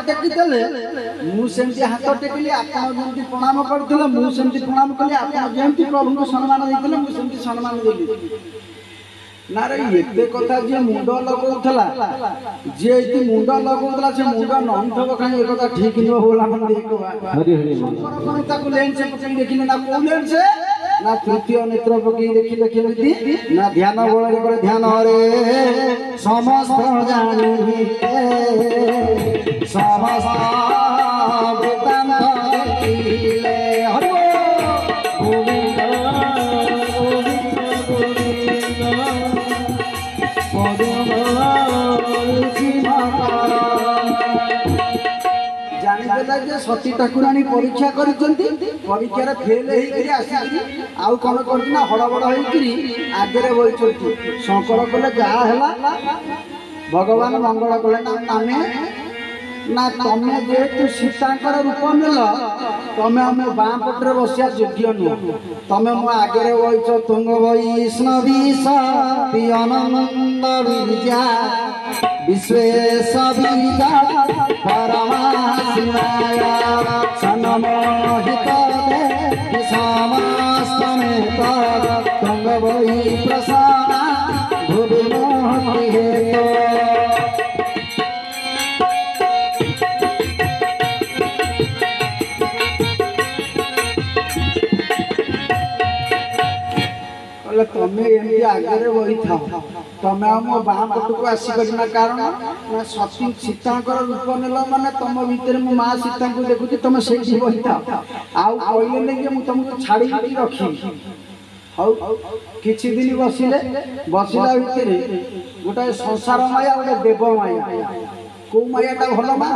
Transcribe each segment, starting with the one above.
टेकिदेले मुझे हाथ टेकिली आपमती प्रणाम करते मुझे प्रणाम कली आपमती प्रभु को सम्मान देते मुझे सम्मान देली ना रे एते कथा जे मुंड लगौथला जे मुंड लगौथला से मुंड नंथब कहीं एक कथा ठीक न होला मन देखो हरि हरि कोन ताको लेंस से पकई देखिले ना को लेंस से ना तृतीय नेत्र पकई देखिले केमिति ना ध्यान बळ रे ध्यान रे समस्त जानी समस्त वेदांत देखिले हरि गोविंद सती ठाकुराणी परीक्षा परीक्षार फेल आउ कौन करना हड़बड़ होगे बही शंकर कले जहाँ भगवान मंगल कले ना ना तमें जेहेतु सीतांकर रूप नेल तमें आम बाँ पटे बसिया योग्य नुह तमें मो आगे बहीच तुंग वैष्णवी सनंद विजा विश्वेश बीजा परमाशिवाय सनमोहित समस्तमेत तुंग वै प्रसन्ना भुवि मोहि हेतो तमें एमती आगे बही था तमें मो बाँ पट को आसिपरिना कारण ना सती सीतांकर रूप नेल माने तुम भितर मो माँ सीता को देखुची तुम से बही था आउ कहले नहीं कि तुमको छाड़ी रखी हौ किछि दिन बसिले बसिला भितर गोटे संसार माया गोटे देव माया को मायाटा भल मा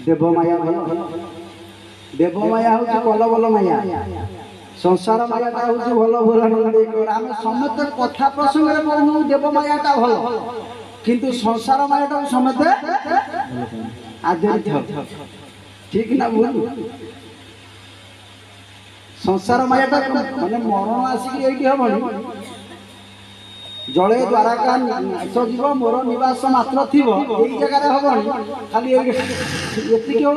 देव माया भल देव माया हूँ कल बल माया संसार मायाटा हूँ भल भोला आम समस्ते कथा प्रसंग में देव मायाटा भल किंतु संसार मायाटा समस्ते आदरित ठीक ना भूल संसार मायाटा माने मरण आसिक ये हम जड़े द्वारका सजीव मोर निवास मात्र थी यही जगह हम खाली ये हो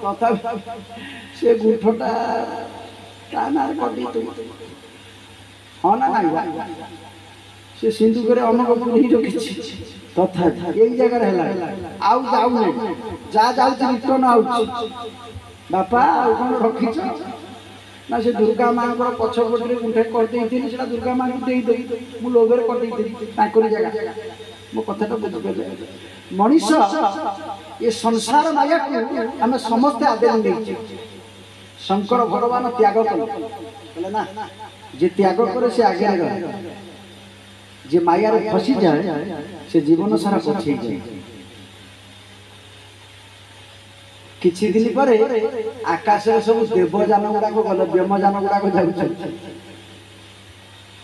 तथा से गुंठटा कटी हाँ ना ना से सिंधुक अमक पुरी रखी तथा यही जगह आउ जाऊ नहीं जा जाऊँ रिटर्न बापा कौन रखी ना से दुर्गा माँ पछपटे गुंठे करदे दुर्गा माँ को दे मु लोभर करदे जगह मो कथा बुझे मनीष ये संसार माया को आम समस्ते आदरण दे शंकर भगवान त्याग कले ना जे त्याग करे से आगे रहे जे माया रे फसी जाए से जीवन सारा पछे जाए किछि दिन पर आकाश सब देवजान गुड़ाक गल व्योमजान गुड़ाक जाऊँ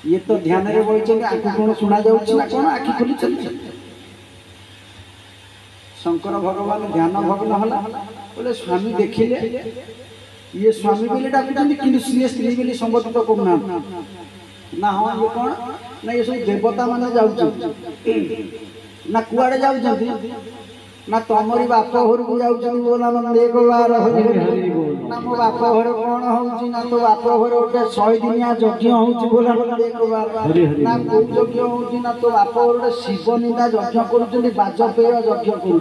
ये तो ध्यान रे बही आखि कौन शुणा जा कौन आखि खोली शंकर भगवान ध्यान भग्न होला बोले स्वामी देखिले ये स्वामी बोले डाकुचंदी कि स्त्री बोली संबोधित करना ना हाँ ये कौन ना ये सब देवता माने जाऊँ ना कुआड़े जाऊँ ना तमरी बाप घर को जाऊँ बोला एक बार ना मो बाप घर कौन हो ना तो बाप घर गोटे 100 दिनिया यज्ञ हो बोला एक बार ना कौ यज्ञ हो ना तो बाप घर गोटे शिव निंदा यज्ञ कर बाजपेय यज्ञ कर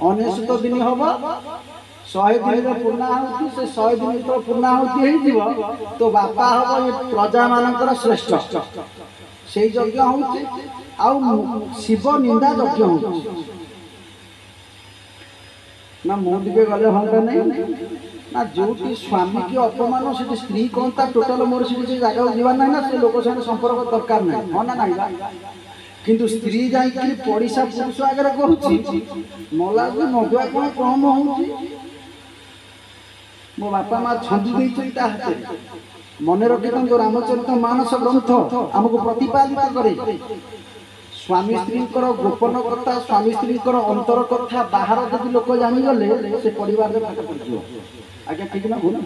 19 दिन हम 100 दिन पूर्णाहुति से 100 दिन तो पूर्णाहुति हो तो बापा हम प्रजा मानकर श्रेष्ठ से यज्ञ हो शिव निंदा यज्ञ हो ना मुझे गले भांगा नहीं ना जो स्वामी की अपमान से स्त्री कौन टोटाल मोर से जगह जीवार ना से लोक साथ संपर्क दरकार ना हाँ ना ना किंतु स्त्री जाकि पड़िशा पुरुष आगे कहूँ मला मदुआ कौन कम हो मो बापा माँ छंदी हाथ मन रखी रामचरित मानस ग्रंथ आमको प्रतिपादित करे स्वामी स्त्री गोपन कथा स्वामी स्त्री अंतर कथा बाहर जब लोक जानीगले से परिवार में फाट पड़ आज्ञा ठीक ना भूल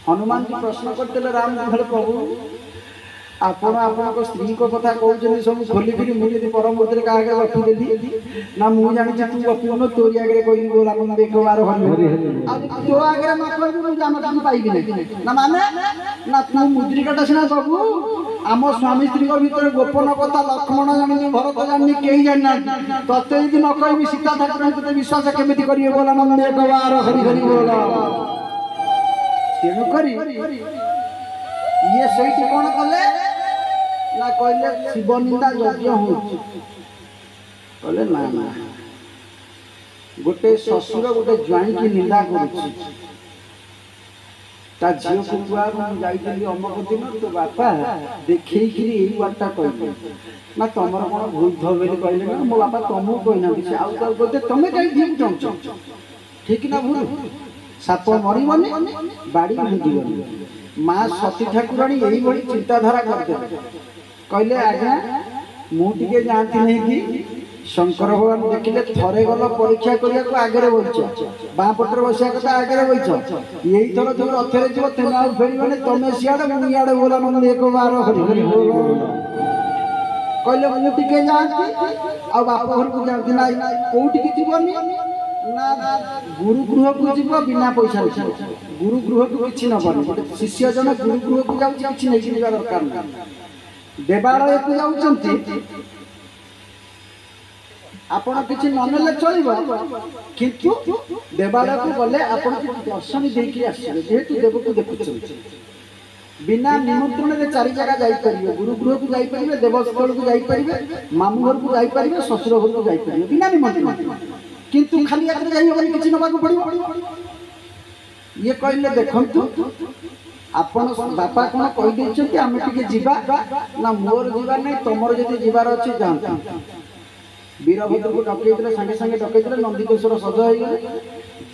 हनुमान जी प्रश्न करते राम प्रभु आपण आपनको स्त्री को कथा कहउछन सब खोलिकिरी मु यदि परमूर्ति का आगे गपी देली ना मु जानि जे तू गपिनो तोरी आगे कहली बोला मन देखो बार हरि आ तो आगे न कहबी मु जान काम पाइबी नै ना माने ना तू मुद्रिकाटा सिना बाबू आम स्वामी स्त्री को भीतर गोपन कथा लक्ष्मण जानि भरत जानि केही जानि ना तते यदि न कहबी सीता ठाकुर तते विश्वास केमिति करिए बोला मन देखो बार हरि हरि बोला तेनु करी ये सही कौन कले ना कहले शिव निंदा यज्ञ हो कहले ना ना गोटे ससुर गोटे ज्वाई की निंदा करुछि ता झियो को बुआ जाइतली अमक दिन तो बापा देखई कि एई वार्ता कहले ना तमर कोन भूल धबेली कहले ना मो बापा तमु कहना कि आउ काल बोलते तमे काई दी चंचो ठीक ना भूल साप मरिबनी बाड़ी भांगिबनी माँ सती ठाकुराणी यही बड़ी चिंताधारा करते कहले आज्ञा मुझे जानती नहीं कि शंकर भगवान देखिले थरे गल परीक्षा करने को आगे बैच बाँ पटर बसिया कथा आगे बैच यही थर जो रथरे जीव तेना फेर तमें सियाड़े मुझे बोला मन एक बार हरि हरि बोल कहले मुझे जानती आ बाप घर को जानती ना कौटी जीवनी ना गुरु गृह को जीव बिना पैसा गुरु गृह को किसी नबनी शिष्य जन गुरु गृह को जाऊँ किसी नहीं जीवा दरकार ना देवालय को जाऊँच आपण किसी ननेले चलो किंतु देवालय को गले आपण दर्शन देकी आसबे जेहेतु देव को देखुच बिना निमंत्रण में चारि जगह जाइपर गुरु गृह को जाइपर देवस्थल को जाइपर मामू घर को जाइपर शशुर घर को जाइपर बिना निमंत्रण किंतु खाली यात्रा जाई होबनी किछि नबा को पड़िबो ये कहले देखंतु आपण बापा कोन कहि दैछथि आमे टिके जीवा ना मोर जीवा नै तमर जदि जीवार अछि जानता वीरभद्र को डकैतले संगे संगे डकैतले नंदीकेश्वर सज होई गले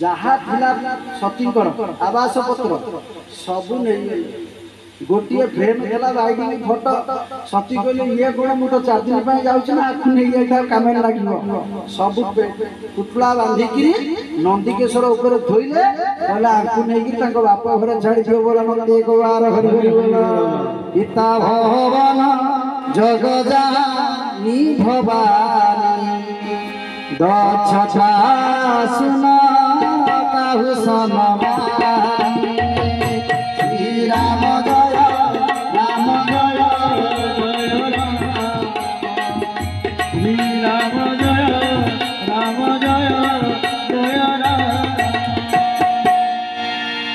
जहा थिला सतीकर आवास पत्र सब नै गोटे फ्रेम देला बाइडिंग फोटो सती कहले ये कोन मु तो 4 दिन पे जाउछ ना आखु नै जाइता कामे लागिबो सब पुतला बांधी कि नंदीकेश्वर ऊपर धोइले कहला आखु नै कि तांको बाप घरे छाड़ी दियो बोला नंदी एक बार हरि हरि बोला पिता भवन जग जानी भवानी दक्षता सुन काहु सनमानी श्री राम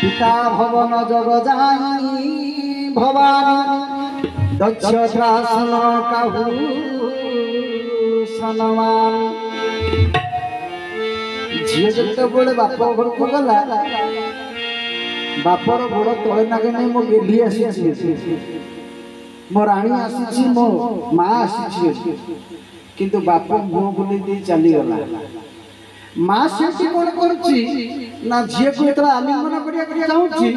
पिता भवन जग जानी भवानी दक्षता सुन काहु सनमानी झील जत बड़े बाप घर को गला बापर गोड़ तले नागे नहीं मो गेली आसी मो राणी आसी मो माँ आसी किंतु बाप मुह बुले दे चली गला माँ से कौन करुची ना झील को इतना आलिंगन करिया चाहूची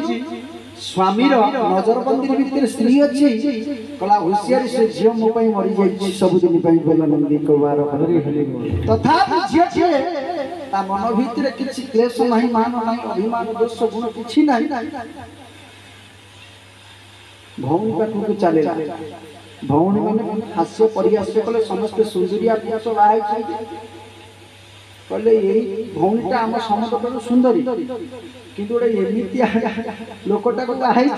स्वामीर नजरबंदी भितर स्त्री अच्छी कला होशियारी से झील मो पई मरी जाई सब दिन पई बोला नंदी को बार हरि हरि तथापि झील छे ता मन भितर किछि क्लेश नाही मान नाही अभिमान दोष गुण किछि नाही भौणी पाखु को चलेला भौणी माने हास्य परिहास्य कले समस्त सुंदरिया पियास बाहाई छै कहले यही भौणीटा आम समस्त सुंदरी किंतु गोटे एमितिया लोकटा को बाहाई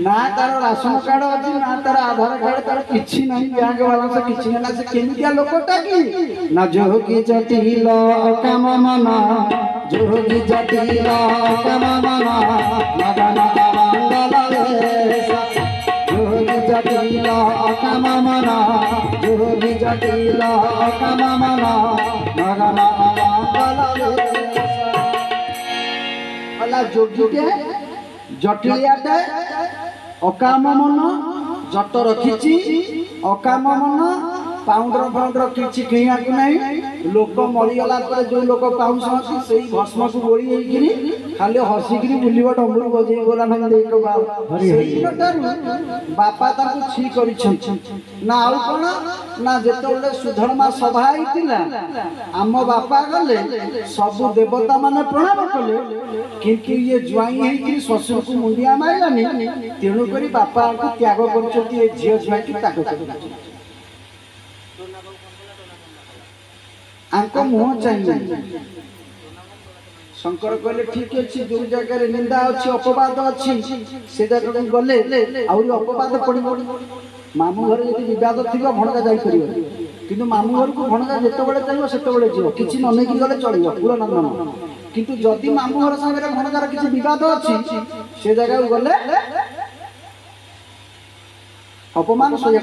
ना तार राशन कार्ड अच्छी ना तार आधार कार्ड तार किछि नहीं बैंक बालांस किछि ना से केमितिया लोकटा की ना जोगी जटिल काम मन जोगी जटिल काम मन मगन मंगल जोगी जटिल काम मन जोगी जटिल काम मन मगन मंगल जोगी जटिलियाटे अकाम मन जट रखी अकाम मन पाउंडर फाउंडर किछि किया नहीं लोक मरीगला जो लोक पाऊँ से भस्म को गोड़ी होगी खाली हसिक बुल डमरू बजे बोला बापा छी कर ना आउ कौन ना जिते सुधर्मा सभा होता आम बापा गले सबू देवता माने प्रणाम कले किंतु ये ज्वाई शशुर को मुंडिया मारानी तेणुक बापा को त्याग कर झील जुआ की त्याग कर मुह चाहिए शंकर कहले ठीक अच्छे जो जगह निंदा अच्छी अपवाद अच्छी से जगह गले अपवाद पड़ो मामू घर यदि विवाद थी भणजा जापर कि मामू घर को भणजा जिते चाहिए से जीव कि ननेक गले चलो पूरा नंदन किंतु जदि मामू घर सागर भणजार किसी विवाद अच्छी से जगह गले अपमान सह्य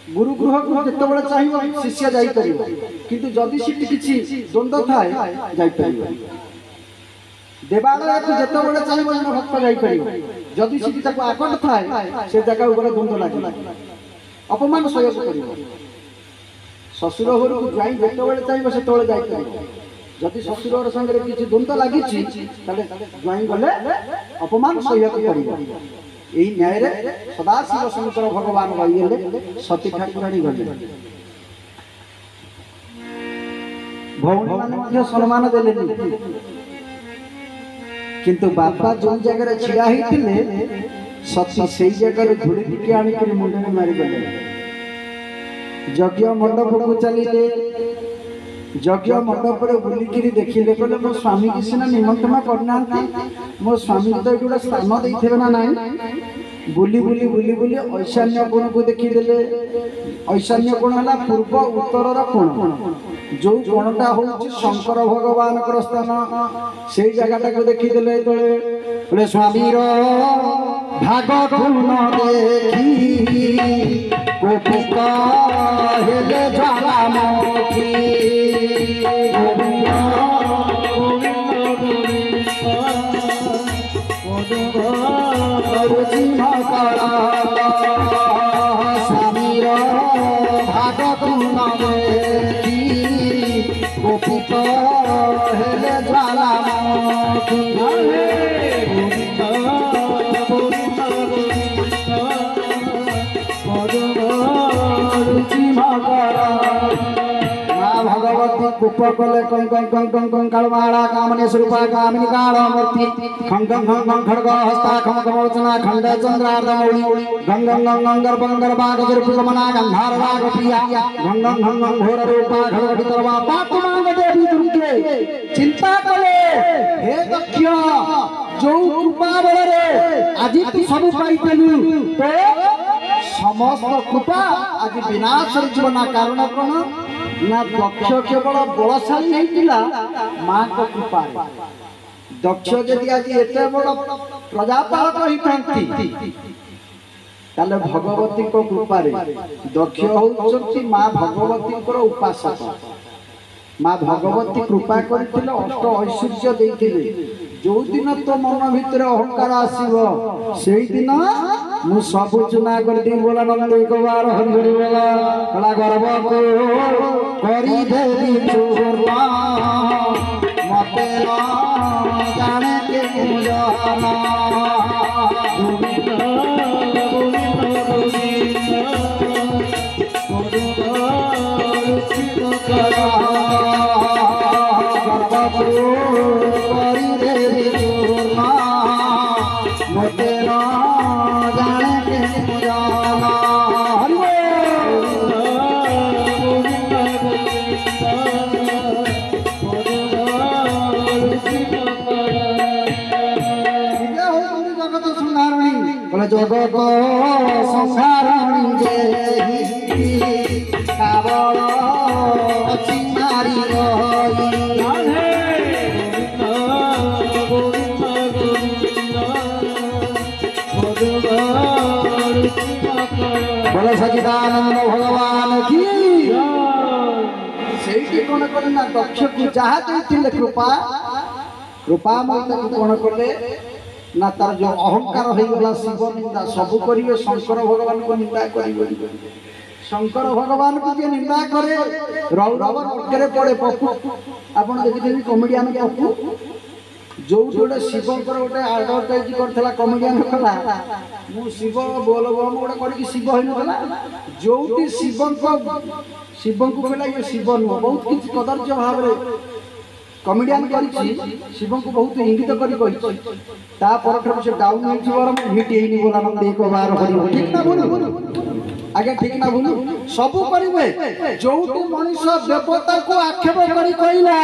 गुरुगृह को जिते चाहिए शिष्य जापर किंतु जदि सीट किसी द्वंद्व थाए जापर देवालय को जिते चाहिए भक्त जापर जदि सीट आकट थाए से जगह गले द्वंद्व लगे अपमान सह्य कर शशुर घर को जाई जिते चाहिए से जापर जदि शशुर संगे किसी द्वंद्व लगी ज्वाई गले अपमान सह्य कर यही न्याय सदाशिव शंकर भगवान रही सती ठाकुराणी गले भौणी मैंने सम्मान देले किंतु बापा जो जगह छिड़ा होते सती से जगह धूली टिके आणिक मुंडे मारिगले यज्ञ मंडप को चलिए यज्ञ मंडप बुलिकी देखिले कहले मो स्वामी की सीना निमंत्रण करना मो स्वामी तो ये स्थान देते ना ना बुली बुली बुली बुली ऐशान्य कोण को देखीदे ऐशान्य कोण है पूर्व उत्तर कोण जो कोणटा हूँ शंकर भगवान स्थान से जगह को देखीदे बोले स्वामी भाग गुण देखी गोपिका हेले ज्वालामुखी स्वामीर भाग गुण देखी गोपिका हेले ज्वालामुखी कूप कले कंकालमाला कामने स्वरूपा कामिनी कालमूर्ति खंगं खंगं खड़ग हस्ता खम कमोचना खंड चंद्रार्धमौली गंगं गंगं गर्भंगर बागदर्पुगमना गंधार राग प्रिया गंगं गंगं घोर रूपा खड़गटितरवा पातुमांग देवी दुर्गे चिंता कले हे दक्ष जो कृपा बलरे आज तू सब पाइतेलु तो समस्त कृपा आज विनाश जीवना कारण कोन ना दक्ष केवल बलशाली होता माँ को कृपा दक्ष जदि आज एत बड़ प्रजापालक होता भगवती कृपा दक्ष होती माँ भगवती उपासक माँ भगवती कृपा करते अष्ट ऐश्वर्य देते जो दिन तो मन भितर अहंकार आसो से दिन मु सब चुना कर दी बोला नंद एक बार हरि हरि बोला कला गर्व को करी देवी चूरमा मते न जाने के मुजाना जगत संसारणी देही कावल अछि मारी बोले सच्चिदानंद भगवान की से कौन कले ना दक्ष को जहाँ देते कृपा कृपा मत कौन कले ना तार जो अहंकार हो गला शिव निंदा सब करेंगे शंकर भगवान को निंदा कर शंकर भगवान को जे निंदा करे रौरव नरकरे पड़े पप्पू आपण देखिथिबि कॉमेडियन पप्पू जो गोटे शिवंकर गोटे एडवर्टाइज करथला कॉमेडियन कला मु शिव बोल बम गोटे करके शिव होइनथला जोटी शिवं को कहला ये शिव नुह बहुत किछ कदर्य भाव रे कॉमेडियन करिछि शिवं को बहुत इंगित करी कहि ता परठर से डाउन होई छी बरम हिट हेनी बोला नंद एक बार हरि ठीक ना बोल आगे ठीक ना बोलू सब करिवे जोटी मनुष्य देवता को आक्षेप करी कहिला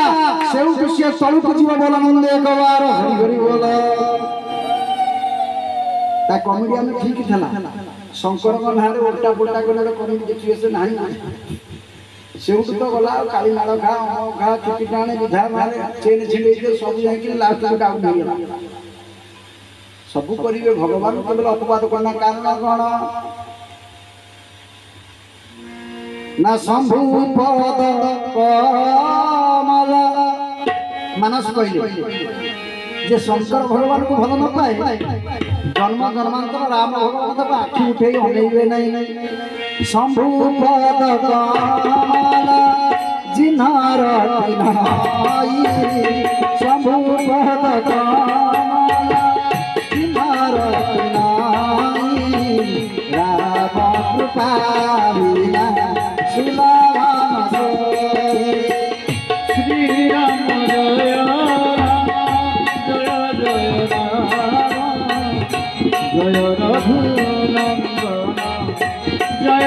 सेउटु से तळु को जीव बोला नंद एक बार हरि हरि बोला ता कॉमेडियन ठीक थला शंकर को नारे उल्टा पुल्टा कोने कॉमेडी देखिए से नाही सेउटु तो गला काली नाड़ घा चुटी टाणे विधा मारे चेन छिले सब जाई लास्ट में डाउन हो गला सब करिवे भगवान केवल अपवाद करना कारण कोन ना शंभु पद कमल मानस कहले जे शंकर भगवान को भल न पाए जन्म जन्मांतर राम भगवान को आखि उठे अनेइबे नहीं शंभु पद कमल जिन्हार तिनाई शंभु पद कमल जिन्हार तिनाई राम कृपा श्री राम जय रघुनंदन जय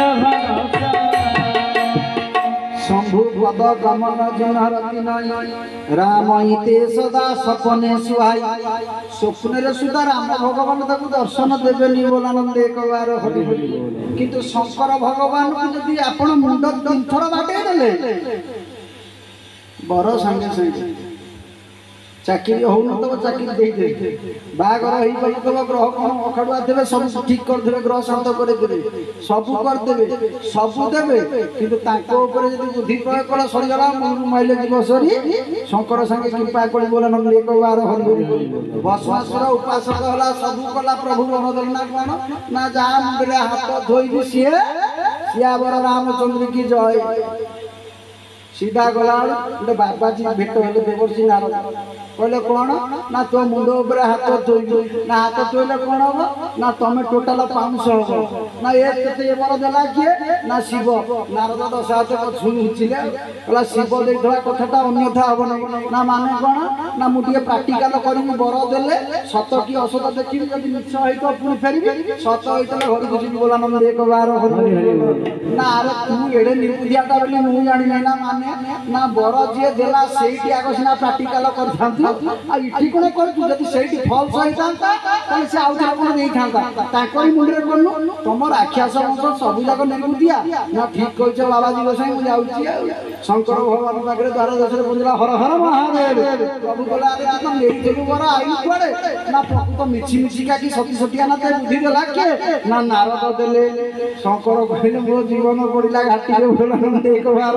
शंभु पद गमन जिन्हर तिनाई राम इते सदा सपने सुहाई स्वप्न रे सुधा राम भगवान ताकू दर्शन देबेनी बोलानंद एक बार हरि हरि किंतु शंकर भगवान को यदि आपण मुंड तीन थर बाटे देले बर संगे संगे चाकरी हो न तो चाकरी दे दे बागर होई गई तो ग्रह कोन अखडुआ देबे सब ठीक कर देबे ग्रह शांत करे देबे सब कर देबे सब देबे किंतु ताको ऊपर यदि बुद्धि प्रयोग कला सरी गला माइले जीव सरी शंकर संगे कृपा करी बोला नंद एक बार हरि हरि बसवासर उपासक होला सब कला प्रभु मनोदल ना कोन ना जा मुंडे हाथ धोई सिए सियावर रामचंद्र की जय सीधा गला गोटे बाबाजी भेट हेले देवर्षि नारद कहले कौन ना तो मुंड ऊपर हाथ धोइबु ना हाथ धोइले कौन हो ना तमे टोटल 500 हो ना ए केते बर देला किए ना शिव नारद 10 हाथ छुचिले कहला शिव देथला कथाटा अन्यथा हो ना माने कौन ना मुटिए प्रैक्टिकल करिमु बर देले सत की असत देखिबि जदि मिछ होई तो पुनी फेरिबि सत होइतले हरि बुझि बोला नंद एक बार हरि ना अरे तू एडे निर्बुद्धियाटा बोली मु जानि ना माने ना बर जे देला सेठी आगो सिना प्रैक्टिकल करथांतु आ इठी कोने करतु जदि सेठी फॉल्स होइतांता ताले से आउ जा कोन देई थांता ताकरी मुंडरे कोनु तमर आख्यास वंश सब जाक निर्बुद्धिया ना ठीक कहिछ बाबाजी गोसाई मु जाउची शंकर भगवान पाखरे द्वार दशरे बोलिला हर हर महादेव प्रभु बोला अरे तुम लेई देबु बर आई पड़े ना प्रभु तो मिछि मिछि का की सती सतिया ना ते बुद्धि देला के ना नारद देले शंकर कहले मो जीवन पड़िला घाटी रे बोला नंद एक बार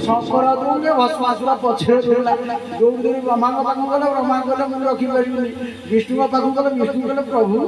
शंकर दोगे भस्मासुर पछे देला जो दिन ब्रह्मा को पाखु गले ब्रह्मा कहले मु रखि परिबनी विष्णु को पाखु गले विष्णु कहले प्रभु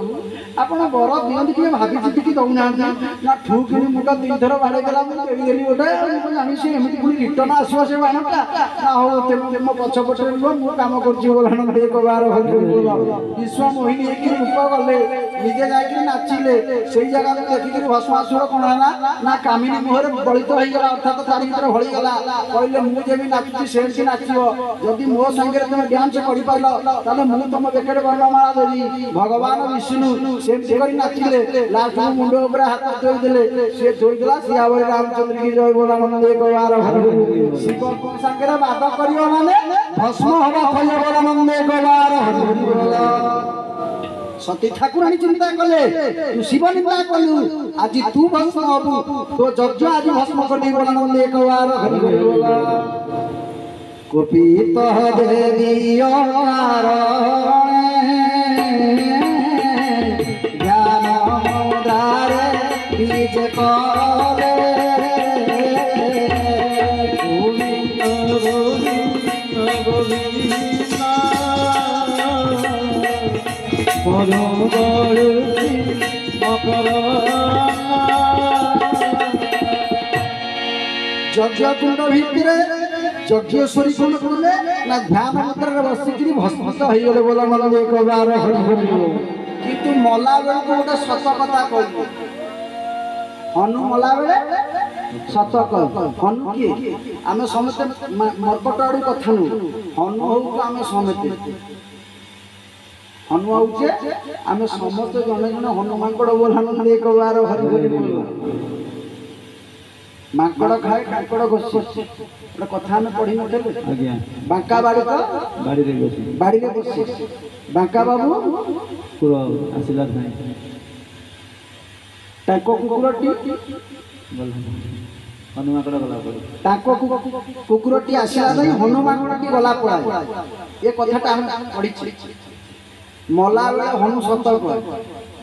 आपण बर दियंती के भाबी चिति की दउना ना ठूक मुका तीन थर बाड़े गेला मु देली देली गोटे जानि से एमिति पुनी रिटर्न आसो से बाणटा ना हो ते मो पछ पछ रो मु काम करछि बोलान एक बार हरि बोला विश्व मोहिनी एक रूप गले निजे जाके नाचिले सेई जगह में देखि कि भस्मासुर कोन ना ना कामिनी मोहर बलित होई गेला अर्थात तारी भीतर होई गेला कहले मु जेबी नाचुची सेमती नाचिबो जदि मो संगे तुम डांस करि पाइलो ताले मु तुम बेकरे वर्णमाला देबी भगवान विष्णु सेमती करि नाचिले लास्ट में मुंड ऊपर हाथ धोई देले से धोई देला सियावर रामचंद्र की जय बोला मन एक बार शिव को संगे बात करियो माने भस्म हवा फल बोला मन एक बार बोला सती ठाकुरानी चिंता कले तू शिव निंदा कलु आज तू भस्म हबु तो जज्ज आज भस्म करि बोला मन एक बार हरि बोला कुपित देवी ओंकार ज्ञान मुद्रारे बीज काले गोविंद गोविंद गोविंद परम गरुति मकर यज्ञ कुंड भितर यज्ञेश्वरी कौन कले ना ध्यान मुद्रा बसिकी भस्मित हो गले बोला मन एक बार किंतु मला बेल को गोटे सत कथा कहले हनु मला बेले सत कह हनु किए आम समस्ते मर्कट आड़ कथा नु हनु हूँ आम समस्ते हनु आउचे आम समस्त जने जने हनु मांकड़ बोला एक बार हरि हरि बोल मांकड़ खाए कांकड़ घोषे गोटे कथा आम पढ़ी नथिले बांका बाड़ी तो बाड़ी रे बसी बांका बाबू पूरा आशीर्वाद नहीं ताको कुकुरटी हनुमाकड़ गला पड़े ताको कुकुरटी आसीला नहीं हनुमाकड़टी गला पड़ा ये कथाटा हम पढ़ी मला बेले हनु सतर्क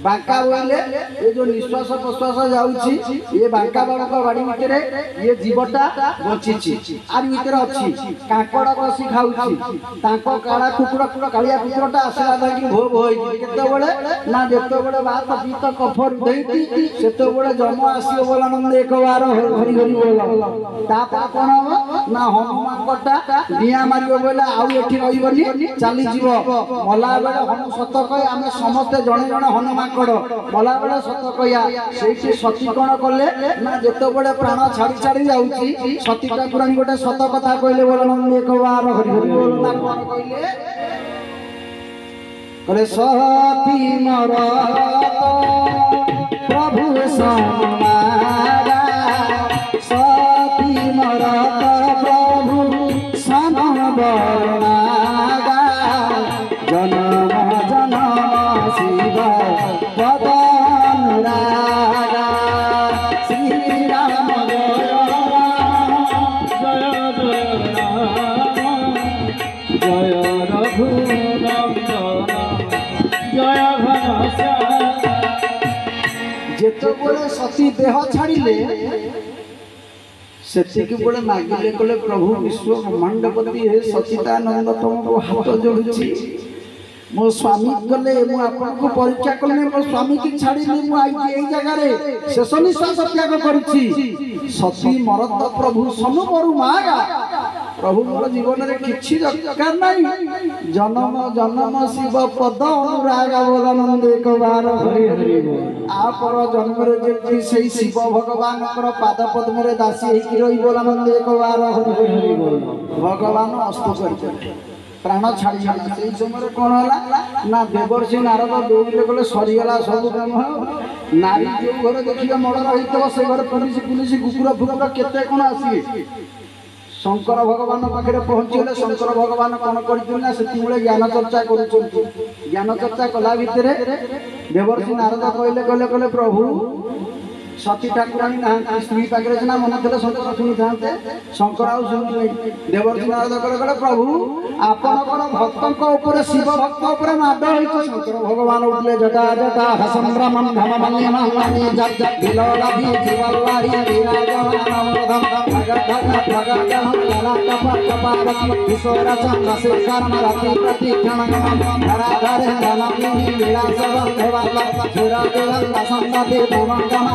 बांका बोले ये जो निश्वास प्रश्वास जाउची ये बांका बाबा बाड़ी भितर ये जीवटा बचिची आर भितर अछि काकड़ कसी खाउची ताको काला कुकुर कालिया कुकुरटा आसला लागी भो भो केते बेले ना जेते बेले बात पीत कफर देती सेते बेले जम आसीओ बोला नंद एक बार हरि हरि बोला ता कोन ना हनुमानकटा दिया मारियो बोला आउ एठी रहिबनी चली जीव मला बेले हनु सत कय आमे समस्त जणे जणे हनुमान मला बेला सत कया से सती कौन कले ना जेते बड़े प्राण छाड़ी छाड़ी जाउची सती ठाकुरानी गोटे सत कथा कहले बोलन एक बार हरि हरि बोल कौन कहले कहले सती मरत प्रभु समारा सती मरत प्रभु समबरनागा जन्म जन्म शिव पदनुरागा श्री राम जय रघुनंदन जय घनश्याम जेते बड़े सती देह छाड़िले सेतिक बड़े मागिले कले प्रभु विश्व ब्रह्मांडपति हे सचिदानंद तुमको हाथ जोड़ुची मो स्वामी गले मु आपन को परीक्षा करने मो स्वामी की छाड़ी मु आई एई जगह रे शेष निश्वास त्याग करूची सती मरत प्रभु सनु मरु मागा प्रभु मोर जीवन रे किछि दरकार नाही जन्म जन्म शिव पद अनुराग बोलानंद एक बार हरि हरि बोल आ पर जन्म रे जे सेई शिव भगवान कर पाद पद्म रे दासी हे कि रही बोलानंद एक बार हरि हरि बोल भगवान अस्तु करते प्राण छाड़ी छाड़ी समय कौन है ना देवर्षि नारद दौड़े गले सरीगला सब काम नारी जो घर देखिए मर्डर होता से घर पुलिस पुलिस कुकुर फुकुर केते कौन आसिए शंकर भगवान पाखे पहुँचले शंकर भगवान कौन कर ज्ञान चर्चा कर ज्ञान चर्चा कला भितर देवर्षि नारद कहले कहले कहले प्रभु सती ठाकुराणी ना स्त्री पाखे सीना मन थे शंकर शुणी था शंकर आउ शुणी देवर्षि नारद कहले प्रभु आपणकर भक्त शिव भक्त माड हो शंकर भगवान उठले जटा जटा हसंभ्रमण धममन्यमानि जग जग विलोलाभि जीवल्लाहि विराजमानमोधम भगत भगत भगत लला कप कपावक किशोरचंद शिवकर्म रति प्रतिक्षणगम धराधरे धनमिनि विलासवं देवाला सुरदेवं संतति भुवंगम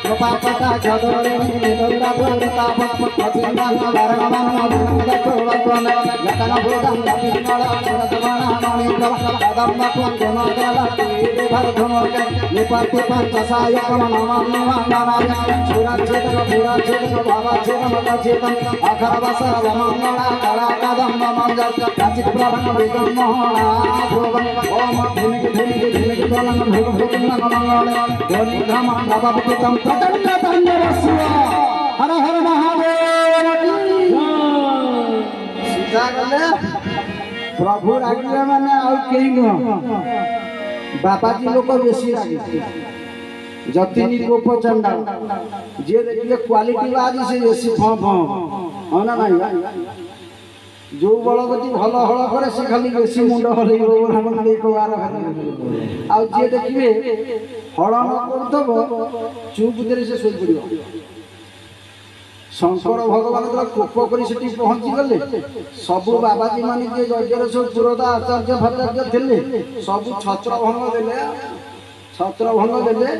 कृपापटा जदोरिणी निदुरा दुर्ताप अचिन्तान वरणमन भूतत्वत्वन यतन भूतं दपिन्नळ गुणतमना मणिप्रभ कदम्बत्वं गुणोदल तीर्भर्धुमोर्ग निपत्ति पञ्चसायकं नमन्नवन्दनाय सुरक्षितं पुरक्षितं भवक्षितं लक्षितं अखरवसरवमङ्गला कलाकदम्ब मञ्जल रचितप्रभं विगम्मोहना ध्रुवं ओम धिमिक धिमिक धिमिक त्वनं भुगभुगं मङ्गल ध्वनिधम नवविदितं प्रचण्ड ताण्डवस्य हर हर महादेव सीधा गले प्रभु रागिले माने आउ केही न बाबाजी लोक बेसी रागी जतिनी गोप चंडा जे देखिए क्वालिटी बाजी से बेसी फ फ होना नहीं जो बलगति भल हल करे से खाली बेसी मुंड हलै हम एक बार आ जे देखिए हल न करथबो चुप देरी से सोई पड़ियो शंकर भगवान कोप कर पहुँची गले सबू बाबाजी मान यज्ञ सब पुरोधा आचार्य फाचार्य थे सब छत्र भंग देले छत्र भंग देले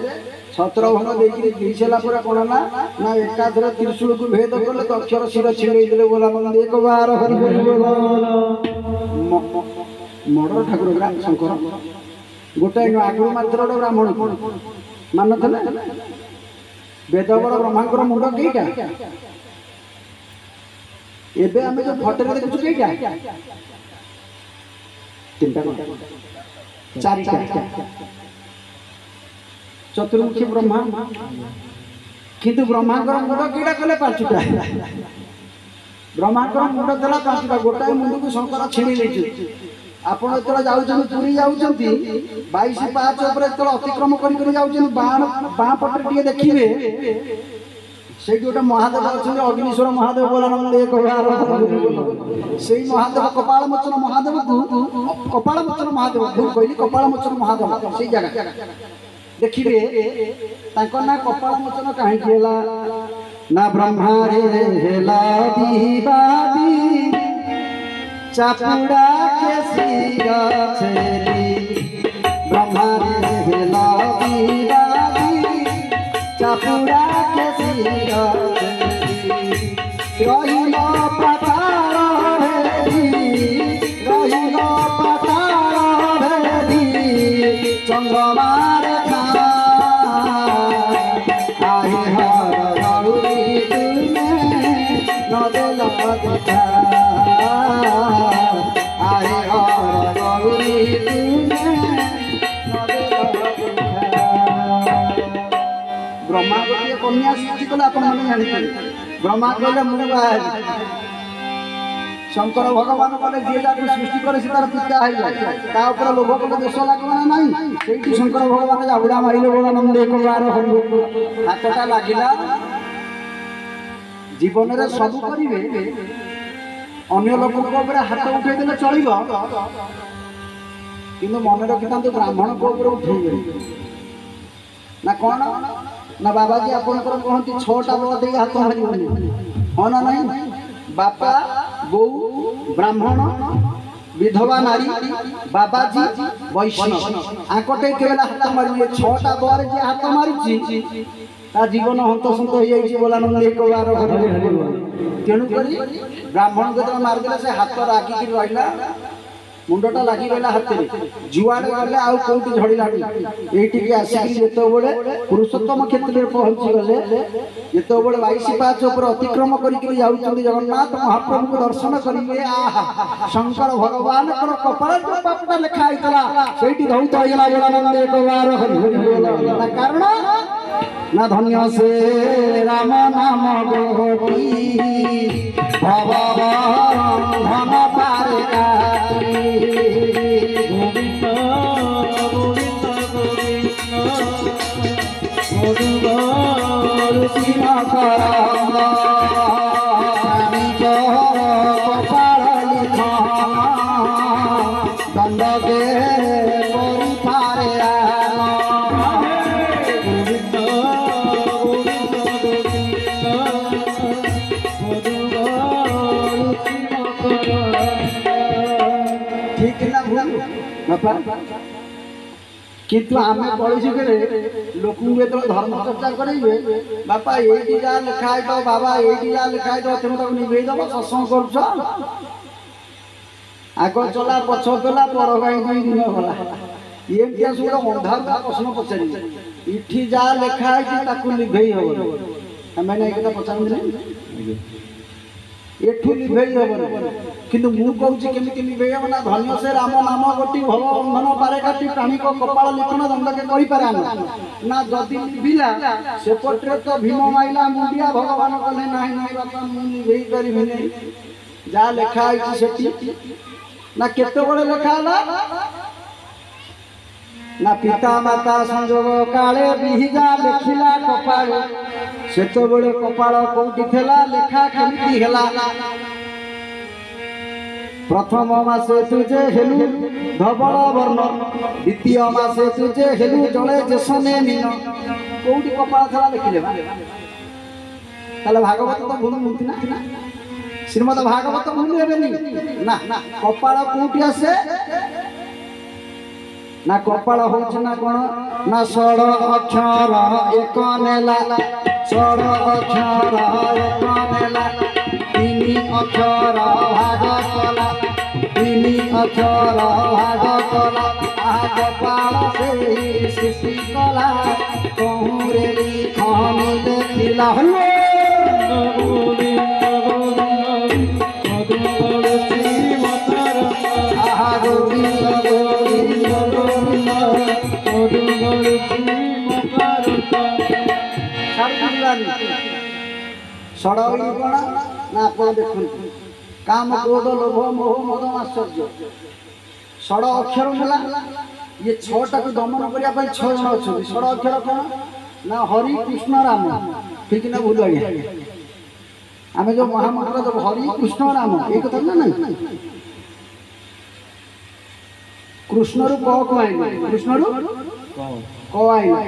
ଛତ୍ରଭଙ୍ଗ ଦେଇକି ଦେଇ ସାରିଲା ପରେ କ'ଣ ନା ନା ଏକାଥରେ ତ୍ରିଶୂଳକୁ ଭେଦ କଲେ ଦକ୍ଷର ଶିର ଛିଣ୍ଡେଇ ଦେଲେ ବୋଲା ମନ୍ଦି ଏକ ବାର ହରି ହରି ବୋଲ। ମଡ଼ର ଠାକୁର ଶଙ୍କର ଗୋଟାଏ ଆଗରୁ ମାତ୍ର ଗୋଟେ ବ୍ରାହ୍ମଣ ମାନଥିଲେ ବେଦବର ବ୍ରହ୍ମାଙ୍କର ମୁଣ୍ଡ କେଇଟା? ଏବେ ଆମେ ଯୋଉ ଫଟୋରେ ଦେଖୁଛୁ କେଇଟା? ତିନିଟା ଚାରିଟା ଚତୁର୍ମୁଖୀ ବ୍ରହ୍ମା କିନ୍ତୁ ବ୍ରହ୍ମାଙ୍କର ମୁଣ୍ଡ କେଇଟା କଲେ? ପାଞ୍ଚଟା। ବ୍ରହ୍ମାଙ୍କର ମୁଣ୍ଡ ଥିଲା ପାଞ୍ଚଟା, ଗୋଟାଏ ମୁଣ୍ଡକୁ ଶଙ୍କର ଛିଣ୍ଡି ଦେଇଛନ୍ତି। ଆପଣ ଯେତେବେଳେ ଯାଉଛନ୍ତି ପୁରୀ ଯାଉଛନ୍ତି 22 ପାହାଚ ଉପରେ ଯେତେବେଳେ ଅତିକ୍ରମ କରି ଯାଉଛନ୍ତି ବାଁ ପଟରେ ଟିକେ ଦେଖିବେ ସେଇଠି ଗୋଟେ ମହାଦେବ ଅଛନ୍ତି ଅଗ୍ନିଶ୍ୱର ମହାଦେବ ବୋଲାନନ୍ଦ ଏକ ସେଇ ମହାଦେବ କପାଳ ମୋଚନ ମହାଦେବକୁ କପାଳ ମୋଚନ ମହାଦେବ ଭୁଲ କହିଲି କପାଳ ମୋଚନ ମହାଦେବ ସେଇ ଜାଗା ଦେଖିବେ ତାଙ୍କ ନାଁ କପାଳ ମୋଚନ କାହିଁକି ହେଲା ନା ବ୍ରହ୍ମାରେ ହେଲା ଦିବାଦି ଚାପୁଡ଼ା के सिरा छेली ब्रह्मारे हेला दीवादी चापुड़ा के सिरा छेली रहिलो पतार भेदी चंद्रमार खा आहे हर गौरी तुमे नदल देखा ब्रह्मा गोटे कन्या सृष्टि कले आपण माने जानिपारे ब्रह्मा कहले मु बाहर शंकर भगवान कहले जे जाके सृष्टि करे से तार पिता है ता ऊपर लोभ कले दोष लागबना नाही सेठी शंकर भगवान जाबुडा मारिले बोला नंद एक बार हातटा लागिला जीवन रे सब करिवे अन्य लोक ऊपर हाथ उठे देले चलिबो किंतु मन रखिथांतु ब्राह्मण को ऊपर उठेइबे ना कौन ना बाबाजी आपनकर कहती 6टा बड़ दे हाथ मारिबनी हाँ ना नहीं बापा बो ब्राह्मण विधवा नारी बाबाजी वैष्णव आकटे केवला हाथ मारिबे 6टा बर जे हाथ मारिछि ता जीवन हंतसंत हो जाइछि बोलानंद एक बार तेणु करी ब्राह्मण को मारिदेला से हाथ रागी रहा मुंडटा लगी रहा हाथ में जुआड़े गले आउ कौटी झड़िला ये आसिक जिते पुरुषोत्तम क्षेत्र में पहुंची गले जिते 22 पाच पर अतिक्रम करके जगन्नाथ महाप्रभु को दर्शन करेंगे आहा शंकर भगवान कपाल पापटा लिखा से धौत कारण ना धन्य से राम नाम गोपी भवन पारे गोविंद गोविंद गोविंद कपाल लिखा दंड के पारे किंतु आमे पड़ोसी करे लोक धर्म चर्चा करेंगे बापा ये जा लिखा है तो बाबा ये जा लिखा है तो तुम तक निभे दब सत्संग कर आग चला पछ चला पर गाई 2 दिन गला ये सब अंधार प्रश्न पचारि इठी जा लिखा है निभे हम मैंने पचार एठू निभे हम किंतु मु कहूँ केमी निभे हम ना धन्य से राम नाम गोटी भव बंधन पारे काटी प्राणी को कपाल लिखन दंड के कहीपर ना जदि निभिला सेपटे तो भीम माइला मुंडिया भगवान कहे ना बापा मुझे पारि जा लिखा है ना केते बड़े लिखा ना पिता माता संजोग काले बिहिजा लिखिला कपाल सेतो बड़े कपाल कोठी थेला लेखा केमती हेला प्रथम मासे तुझे हेलु धवल वर्ण द्वितीय मासे तुझे हेलु जले जेसने मीन कोठी कपाल थेला लिखिले ताले भागवत तो भूल मुंती ना श्रीमद भागवत भूल हेबेनी ना कपाल कोठी आसे ना कपाल होच ना कोन ना षड अक्षर एक नेला षड अक्षर एक नेला तीन अक्षर भाग कला तीन अक्षर भाग कला आ कपाल से सृष्टि कला कहूरे लिखनी देखिला षडई कण ना आप देखु काम क्रोध लोभ मोह मद आश्चर्य षड अक्षर नेला ये छटा को दमन करने 6 जन अच्छा षड अक्षर कौन ना हरि कृष्ण राम ठीक ना भूल आज्ञा आम जो महामंत्र जब हरि कृष्ण राम ये कथा ना नहीं कृष्ण रु क आईला कृष्ण रु क आईला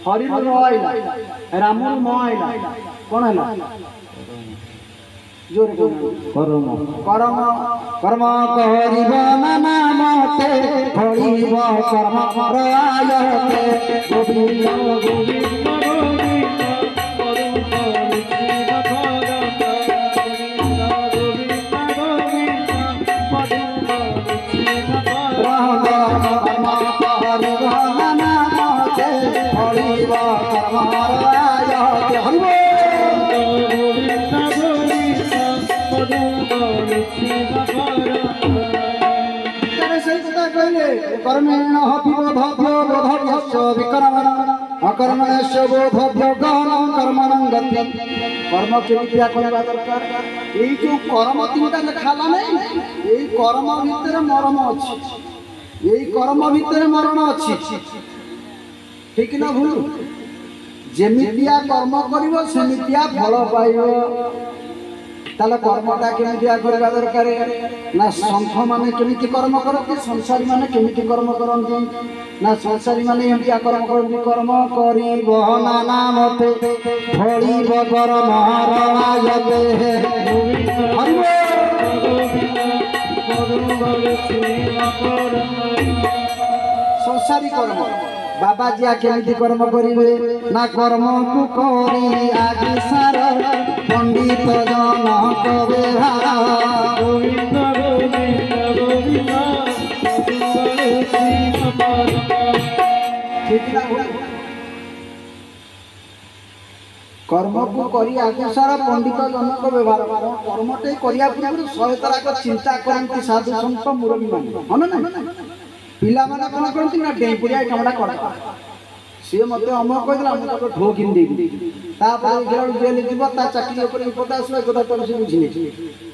हरि रु र आईला राम रु म आईला कौन है जोर कर्म कर्म कर्म करिब नामते फलिब कर्म कर आयते गोविंद गोविंद कर्मेण विबोधव्यो बोधव्यस्य विकर्मण अकर्मणस्य बोधव्यो गहनं कर्मणं गति कर्म केमितिया करबा दरकार ए जो कर्म तीनटा लेखाला नहीं ए कर्म भितर मरम अछि ए कर्म भितर मरण अछि ठीक ना भूल जेमितिया कर्म करिवो सेमितिया फल पाइबो ताले कर्मटा केमितिया करबा दरकार ना संत माने केमिति कर्म करते संसारी माने केमिति कर्म करते ना संसारी माने एमितिया कर्म करते कर्म करी बहना नामते फली कर्म हरवायते हरि संसारी कर्म बाबा जिया केमिति कर्म करिवे ना कर्म को करी आदि सार पंडित जन कवे गोविंद गोविंद गोविंद कर्म को करी आगे सारा पंडित जनक व्यवहार कर्मटे करिया पूर्व 100 तरह चिंता करती साधु संत मुरबी मान हन ना पिला माने कोन करती ना डेपुरिया कामडा कर सी मत अमर कहला मत ठोकिन दे तापर गेल जेल जीव ता चाकरी ऊपर विपद आसला कथा तो से बुझिने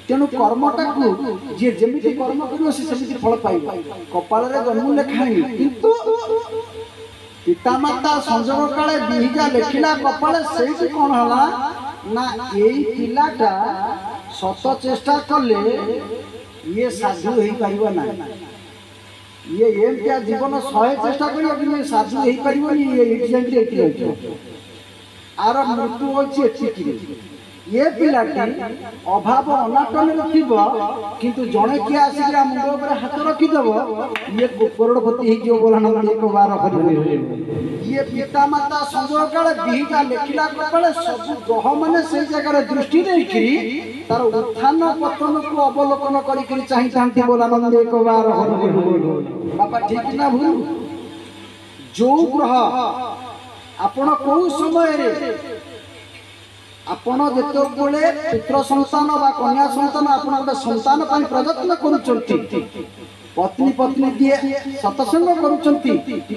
तेनु कर्मटा को जे जेमिति कर्म करियो से सेमिति फल पाइबो कपाल रे जन्म लेखाई किंतु पितामाता संजोग काले बिहिजा लेखिला कपाल सेठी कोन हला ना एई पिलाटा सत चेष्टा करले ये साधु होई पाइबो ना ये एमतिया जीवन 100 चेष्टा करियो कि साधु होई पाइबोनी ये एग्जाम रे एति आर मृत्यु होछि एति ये पिलाटी अभाव अनाटन रखिब किंतु जणे कि आसी मुंड ऊपर हाथ रखिदेव ये करोड़पति हो बोला एक बार ये पिता माता संजोग काले बिहिजा लेखिला कपाले सब ग्रह माने से जगह दृष्टि देकरी तार उत्थान पतन को अवलोकन करी चाहि थांती बोला एक बार बापा ठीक ना भूल जो ग्रह आपण को समय रे आपण जेतो बोले पुत्र संतान बा कन्या संतान आपण गोटे संतान पई प्रयत्न करूचंती पत्नी पत्नी दिए सत्संग करूचंती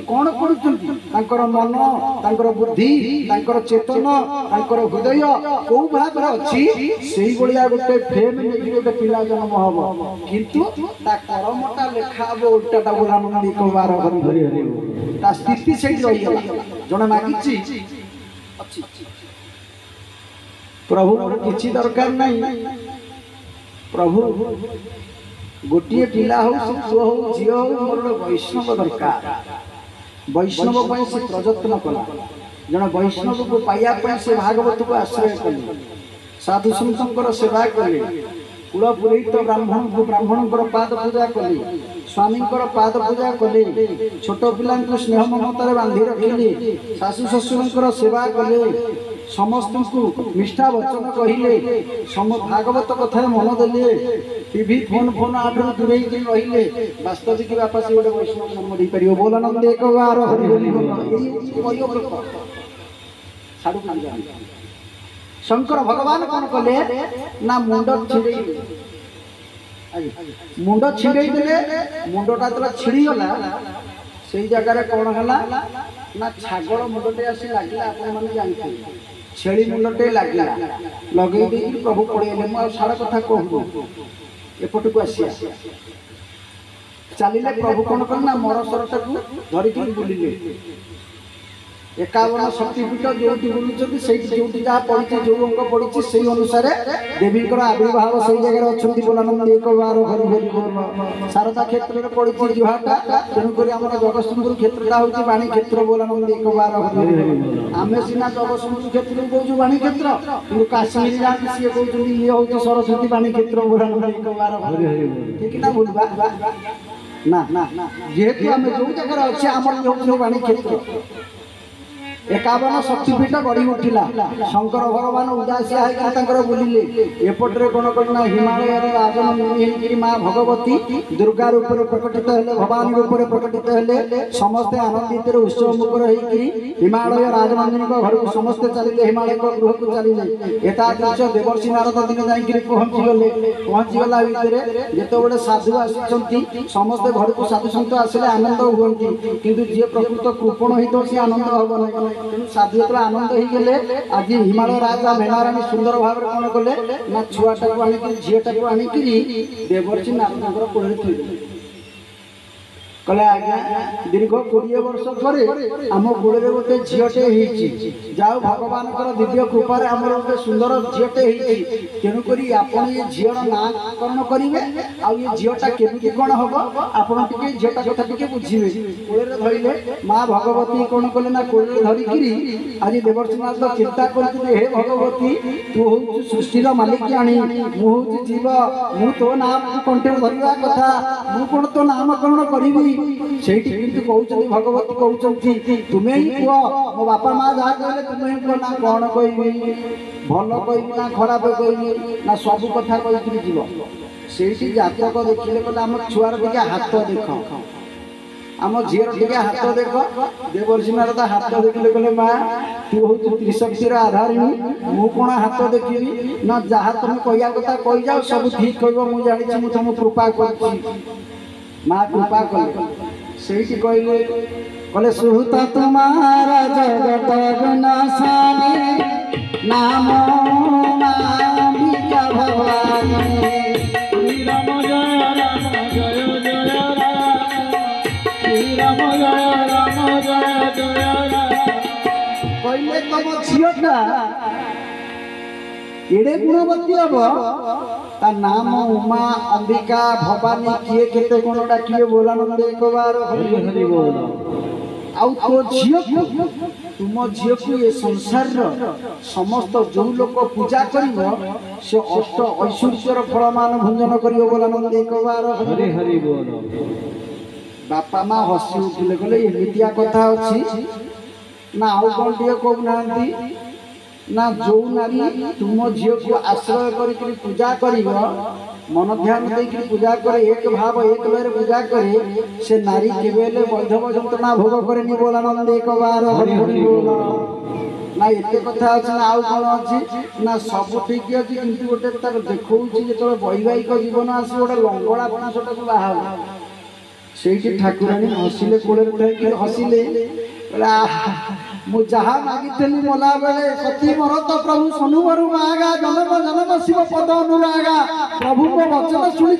कोन करूचंती तांकर मन तांकर बुद्धि तांकर चेतन तांकर हृदय को भाव रे अछि सेही बलिया गोटे फेम नेकी गोटे पिला जन्म हबो किंतु ता कर्मटा लेखाबो उल्टाटा बोला मन एक बार धरि हरि ता स्थिति सेही रहि गेला जने मागिछि अछि प्रभु किसी दरकार नहीं प्रभु गोटे पिला हो पुओ हो झील हो मोर वैष्णव दरकार वैष्णव से प्रयत्न कला जन वैष्णव को पाइबा से भागवत को आश्रय कले साधु संतर सेवा कले कुल पुरोहित ब्राह्मण को ब्राह्मण पाद पूजा कले स्वामी पाद पूजा कले छोट पिला स्नेह ममतार बांधि रखिले शाशु शशुर सेवा कले समस्त को निष्ठा वचन कहले भागवत कथा मन देले टीवी फोन फोन आठू दूरे रहिले वास्तविक बापा से गोटे वैष्णव जन्म दे पार बोलानंद एक बार हरि बोल शंकर भगवान कौन कले ना मुंड छिड़े मुंड छिड़े देले मुंडटा तो छिड़ी गला से जगह कौन है ना छागल मुंडटे आसी लगे आप जानते छेली मुंडटे लगे लगे प्रभु पड़े मुझे सारा कथा कहूँ एपट को आसिया चलिए प्रभु कौन कल ना मरसरटा को धरिक बुलिले 51 शक्तिपीठ जो बुलूँ से जो जहाँ पड़ी जो अंक पड़ी से अनुसार देवी आविर्भाव से जगह अच्छा बोलानंद एक बार हरि हरि शारदा क्षेत्र में पड़ी जुहाटा तेणुक आम जगतसिंहपुर क्षेत्रटा हूँ बाणी क्षेत्र बोलानंद एक बार हरि हरि आम सीना जगतसिंहपुर क्षेत्र को कौन बाणी क्षेत्र कि काश्मीर जाती सी कहते ये हूँ सरस्वती बाणी क्षेत्र बोलानंद एक बार हरि हरि ठीक ना भूलवा ना ना जेहेतु आम जो जगह अच्छे आम बाणी क्षेत्र 51 शक्तिपीठ गढ़ी उठिला शंकर भगवान उदासिया होकर बुलिले एपटे कौन करना हिमालय राजनंदिनी माँ भगवती दुर्गा रूप प्रकटित हेले भवानी रूप प्रकटित हेले समस्ते आनंदित उत्सव मुखर होकर हिमालय राजनंदिनी घर को समस्ते चलिए हिमालय गृह को चलिए एतादृश देवर्षि नारद दिन जाकर पहुँचीगला भितर जिते साधु आसी समस्ते घर को साधु सन्त आसिले आनंद हुए किंतु जी प्रकृत कृपण होता सी आनंद हम ना तेणु साधु जो आनंद हो गले आज हिमालय राजा मेनाराणी सुंदर भाव कौन कले ना छुआटा को आनिक झीटा को आनिक देवर्षि नारद कोड़े थी कले आज्ञा दीर्घ 20 वर्ष पर आम गोड़े गोटे झीटे जाओ भगवान दिव्य कृपार आम गोटे सुंदर झीटे तेणुक आपड़ ये झीर नाकरण करेंगे आउ ये झीटा केमी कौन हम आपड़ झीटा कथा टे बुझे कोड़े धरले माँ भगवती कौन कले ना कोड़े धरिकी आज देवर्षिनाथ चिंता करते हे भगवती तू हूँ सृष्टिर मालिकाणी मुझे जीव मु तो नाम कंठे धरवा कथा मु कौन तो नामकरण करी कहते भगवती कहते तुम्हें ही कह मो बापा माँ जहाँ कहले तुम्हें कह ना कौन कहबी भल कहबी ना खराब कहबी ना सब कथा कहीकि जीव से जातक देखिले कहले आम छुआर टे हाथ देख आम झीर टे हाथ देख देवर्षि नारद हाथ देखिले कहले माँ तू हूँ त्रिशक्तिर आधारिणी मु कौन हाथ देखी ना जहाँ तुम कह कथा कही जाओ सब ठीक कह मुझे जानी मुझे तुम कृपा कर माँ कृपा कले से कहले कले सुहृत तुम्हारा जगत गुणासानी नाम मामिका भवानी राम जय जय राम श्री राम जय जय कहले तुम झीटा एड़े गुणवती हम ता नाम उमा अंबिका भवानी किए केते कोन डाकिए बोलानंद एक बार हरि हरि बोल आउ तो झियो तुम झियो को ये संसार समस्त जो लोक पूजा करिवो से अष्ट ऐश्वर्यर फलमान भंजन करिवो बोलानंद एक बार हरि हरि बोल बापा माँ हसी उठिले कहले एमितिया कथा अछि ना आउ कोन टिए कहू नांती ना जो नारी तुम झील को आश्रय कर पूजा कर मन ध्यान देकर पूजा करे एक भाव एक बेर पूजा करे से नारी केवे वैधव जंत्रणा भोग करे बोलानंद एक बार हरि हरि बोल ना एत कथा अच्छे ना आउ कौन अच्छी ना सब ठीक अच्छे कि गोटे देखा जो वैवाहिक जीवन आस गोटे लंगड़ा पणासटा को बाहर से ठाकुराणी हसिले कोड़े हसिले मुझा मागी मला बेले सती मोर तो प्रभु सनुवरु मागा जन्म जन्म शिव पद अनुरागा प्रभु को वचन शुणी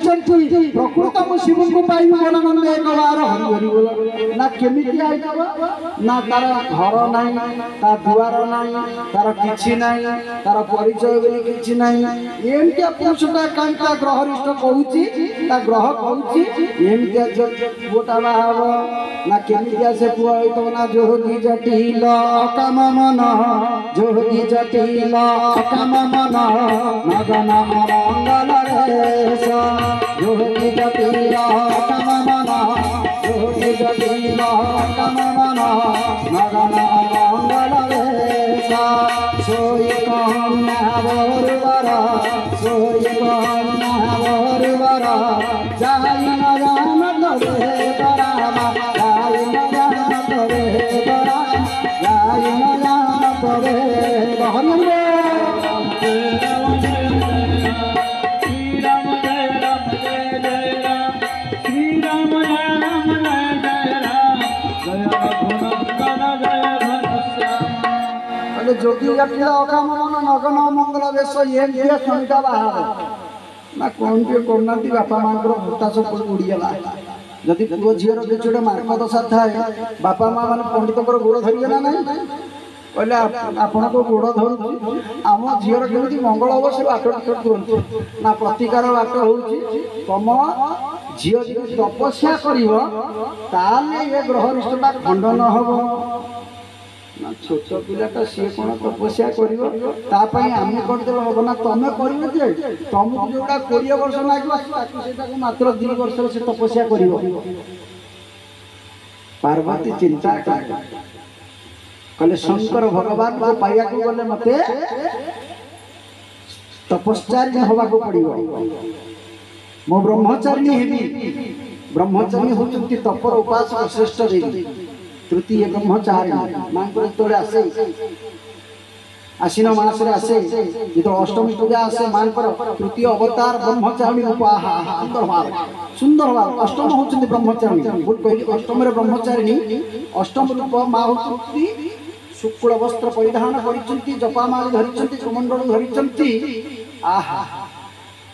प्रकृत मु शिव को पाई बोलानंद एक बार हरि हरि बोल ना केमिति आइबा ना तार घर नाही ता दुआर नाही तार किछि नाही तार परिचय बोली किछि नाही एमतिया पुरुषटा कांता ग्रहरिष्ठ कहूची ता ग्रह कहूची एमतिया गोटा बाहाव ना केमितिया से पुआ होइतो ना जोगी जटिल काम मन जोगी जटिल काम मन मगन मंगल रेश जोगी जटिल काम मन ଯଦି କାମ ମନ ମଗନ ମଙ୍ଗଳ ବେଶ ଶୋଇ କନ୍ୟା ବରୁବର ଶୋଇ କନ୍ୟା ବରୁବର ଯାଇ ନ ଜାନ ତବେ ରାମ ଯାଇ ନ ଜାନ ତବେ ରାମ ଯାଇ ନ ଜାନ ତବେ ହରି जोगी जटिल अकाम मन नगन मंगल बेश ये स्वामीटा बाहर ना कौन के करना बापा माँ भत्ता सब उड़ीगला जदि पुओ झीर किसी गोटे मार्क दशा थाए बापा माँ मैंने पंडित गोड़ धरिए ना ना कहले आपण को गोड़ धरू आम झीर केमी मंगल हम से बाट टिकट ना प्रतिकार बाट हो तुम झील जी तपस्या कर ग्रह निष्ठता खंडन हम ना छोट पिलाटा सी कौन तपस्या करमें करदे हम ना तुम कर तुमको जोटा 20 वर्ष लगे मात्र 2 वर्ष से तपस्या कर पार्वती चिंता कहले शंकर भगवान को पाइया को गले मते तपस्यारी हवा को पड़ो मो ब्रह्मचारिणी हेबी ब्रह्मचारिणी होती तपर उपासक श्रेष्ठ देवी तृतीय ब्रह्मचारिणी मां को आसे आश्विन मास आसे जो अष्टमी पूजा आसे मां तृतीय अवतार ब्रह्मचारिणी रूप सुंदर भाव अष्टम होती ब्रह्मचारिणी भूल कहली अष्टम ब्रह्मचारिणी अष्टम रूप माँ होती शुक्ल वस्त्र परिधान कर जपामाली धरी कमंडल धरी आहा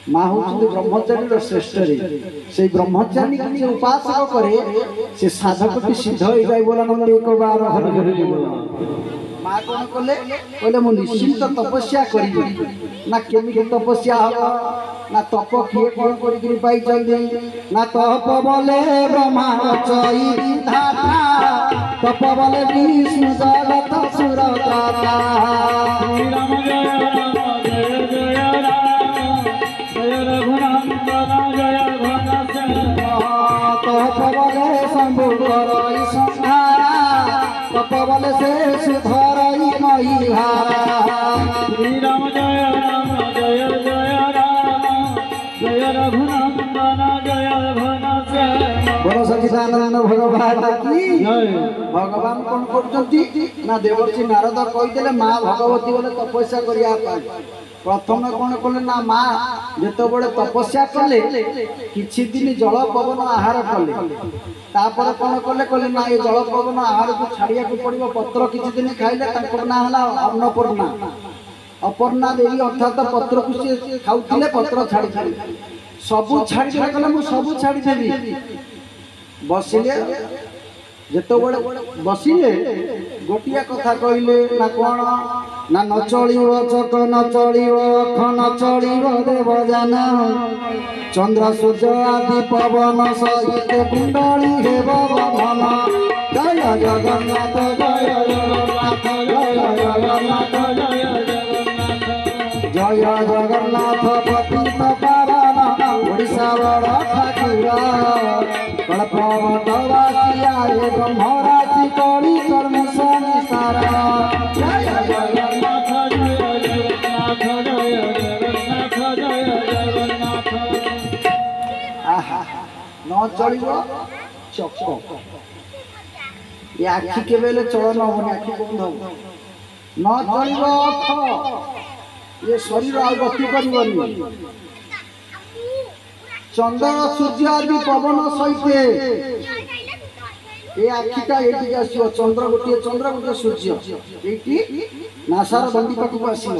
माँ हूँ ब्रह्मचारी श्रेष्ठ से ब्रह्मचारी की उपासक करे से साधक सिद्ध हो जाए बोला एक बार माँ कौन कले कहले मु निश्चिंत तपस्या करी ना केमी तपस्या हम ना तप किए कौन कर ना तप बोले ब्रह्मा तप बोले विष्णु जगत सुर तपबले से सुधरई नहीं श्री राम जय जय राम जय रघुनंदन जय घन बोलो सच्चिदानंद भगवान की भगवान कौन करछंती ना देवर्षि नारद कहीदेले माँ भगवती बोले तपस्या करिया प्रथम कौन कले ना माँ जिते बड़े तपस्या कले किछि दिन जल पवन आहार कले तापर कौन कले कले ना ये जल पवन आहार को छाड़िया को पड़ो पत्र किछि दिन खाइले ना हला अन्नपूर्णा अपर्णा देवी अर्थात पत्र को सी खाऊले पत्र छाड़ी छाड़ी सबू छाड़ी कले मु सबू छाड़ी देवी बसिले जेत बड़े बसिले गोटिया कथा कहले ना कौन ना न चलिव चक न चलिव अख न चलिव देवजान चंद्र सूर्य आदि पवन सहित कुंडली हेब बंधन जय जगन्नाथ जय जगन्नाथ जय जगन्नाथ जय जगन्नाथ जय जगन्नाथ पतित पावन ओडिशा बड़ ठाकुर कल्पवतवासी आए ब्रह्मराशि करी कर्म संसार जय जगन्नाथ जय जगन्नाथ जय जगन्नाथ जय जगन्नाथ आहा न चलिबो चक ये आखि के बेले चलन होनी आखि बंद हो न चलिबो अख ये शरीर आ गति करबनी चंद्र सूर्य आदि पवन सहित ये आखिटा ये आसो चंद्र गोटे सूर्य ये नासार दंडी पाखक आसो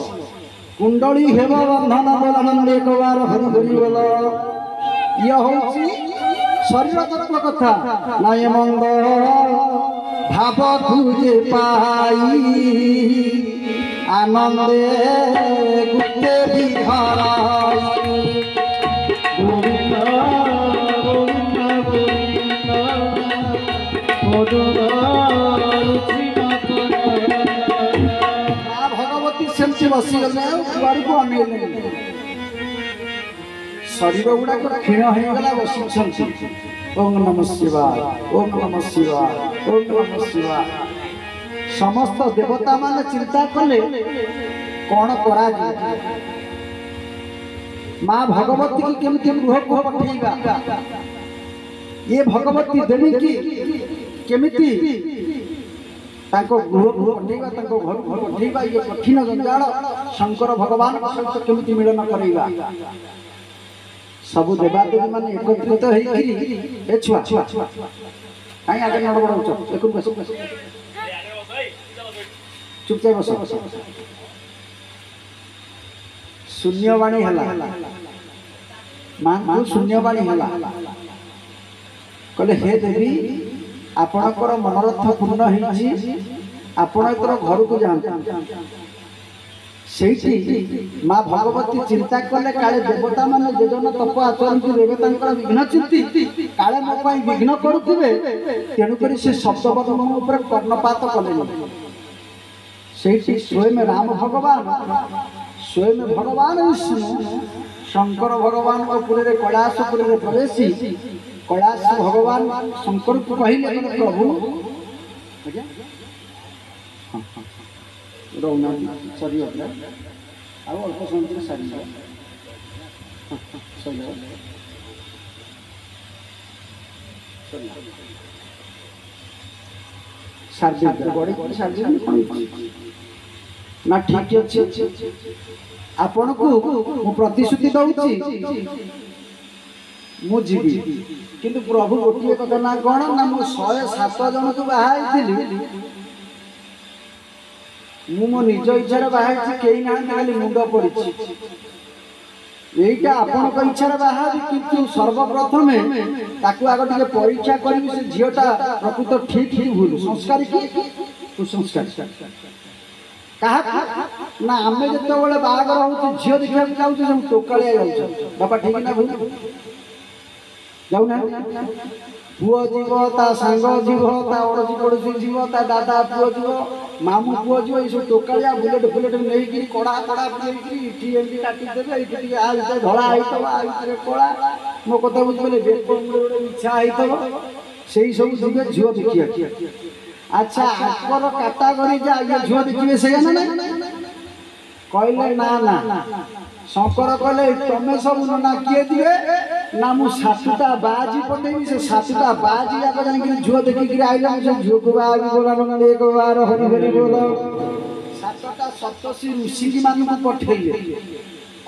कुंडली हेब बंधन बोला एक बार हरि हरि बोल ये हूँ शरीर तत्व कथा नाय मंद भाव तुझे पाई आनंदे गुप्ते विधाई भगवती सेमती बसीगले दुआर को अनेले शरीर गुड़ाक क्षीण होगला बसी ओम नमः शिवाय ओम नमः शिवाय ओम नमः शिवाय। समस्त देवता माने चिंता कले कौन करा माँ भगवती की केमती गृह को पठेगा ये भगवती देवी की केमिति ताको गृह को पठेगा ताको घर को पठेगा ये कठिन जंजाल शंकर भगवान सहित केमिति मिलन करेगा। सबु देवादेवी माने एकत्रित होइकरी ए छुआ काई आगे नड़ बड़ौछ एकु बस चुपचाप बस शून्यवाणी हला मां शून्यवाणी हला कहले हे देवी आपणकर मनोरथ पूर्ण होइछि आपण एतर घर को जान सेठी माँ भगवती चिंता कले काले देवता माने जेजन तप आचरण देवता विघ्न चिंती काले मो पाई विघ्न करुथिबे तेणु करी से शब्द वर्णन ऊपर कर्णपात कले सेठी स्वयं राम भगवान स्वयं भगवान विष्णु शंकर भगवान पुरे कैलाशपुर प्रवेशी कैलाश भगवान शंकर को कहले प्रभु रौना सरी अल्प समय सारी ना ठीक अच्छे आपण को मु प्रतिश्रुति दउछि मु जीवी किंतु प्रभु गोटे कथा ना कौन ना मु 107 जन को बाहाई मु मो निज इच्छा बाहाई कई ना खाली मुंड पड़ी यहीटा आपण इच्छा बाहारी किंतु सर्वप्रथमे ताकू आग टे परीक्षा करी से झीटा प्रकृत ठीक ही भूल संस्कार की कुसंस्कार कहा ना आमे जते बेले बागर होत झियो देखा जाऊ सब टोकालिया जाऊ बापा ठीक ना भूल जाऊ ना पुओ जीव ता सांग जीव ता ओडसी पड़ोसी जीव ता दादा पुओ जीव मामू पुओ जीव ये सब टोकालिया बुलेट नहीं कि कड़ा पड़ी इठी एमडी काटी देबे इठी टिके आ भीतर धळा आइतबो आ भीतर कड़ा मो कथा बुझबे बेको मोर इच्छा आइतबो सेही सब जीव झियो देखिया। अच्छा आकर कैटेगरी जा ये झियो देखिबे से ना कहले ना शंकर कहले तमे सब ना किए दिए ना मु 7टा बाजी पटेबी से 7टा बाजी जाक जान कि झियो देखि कि आइला से झियो को बाजी बोला न एक बार हरि हरि बोलो 7टा सप्तसी ऋषि की मान को पठेले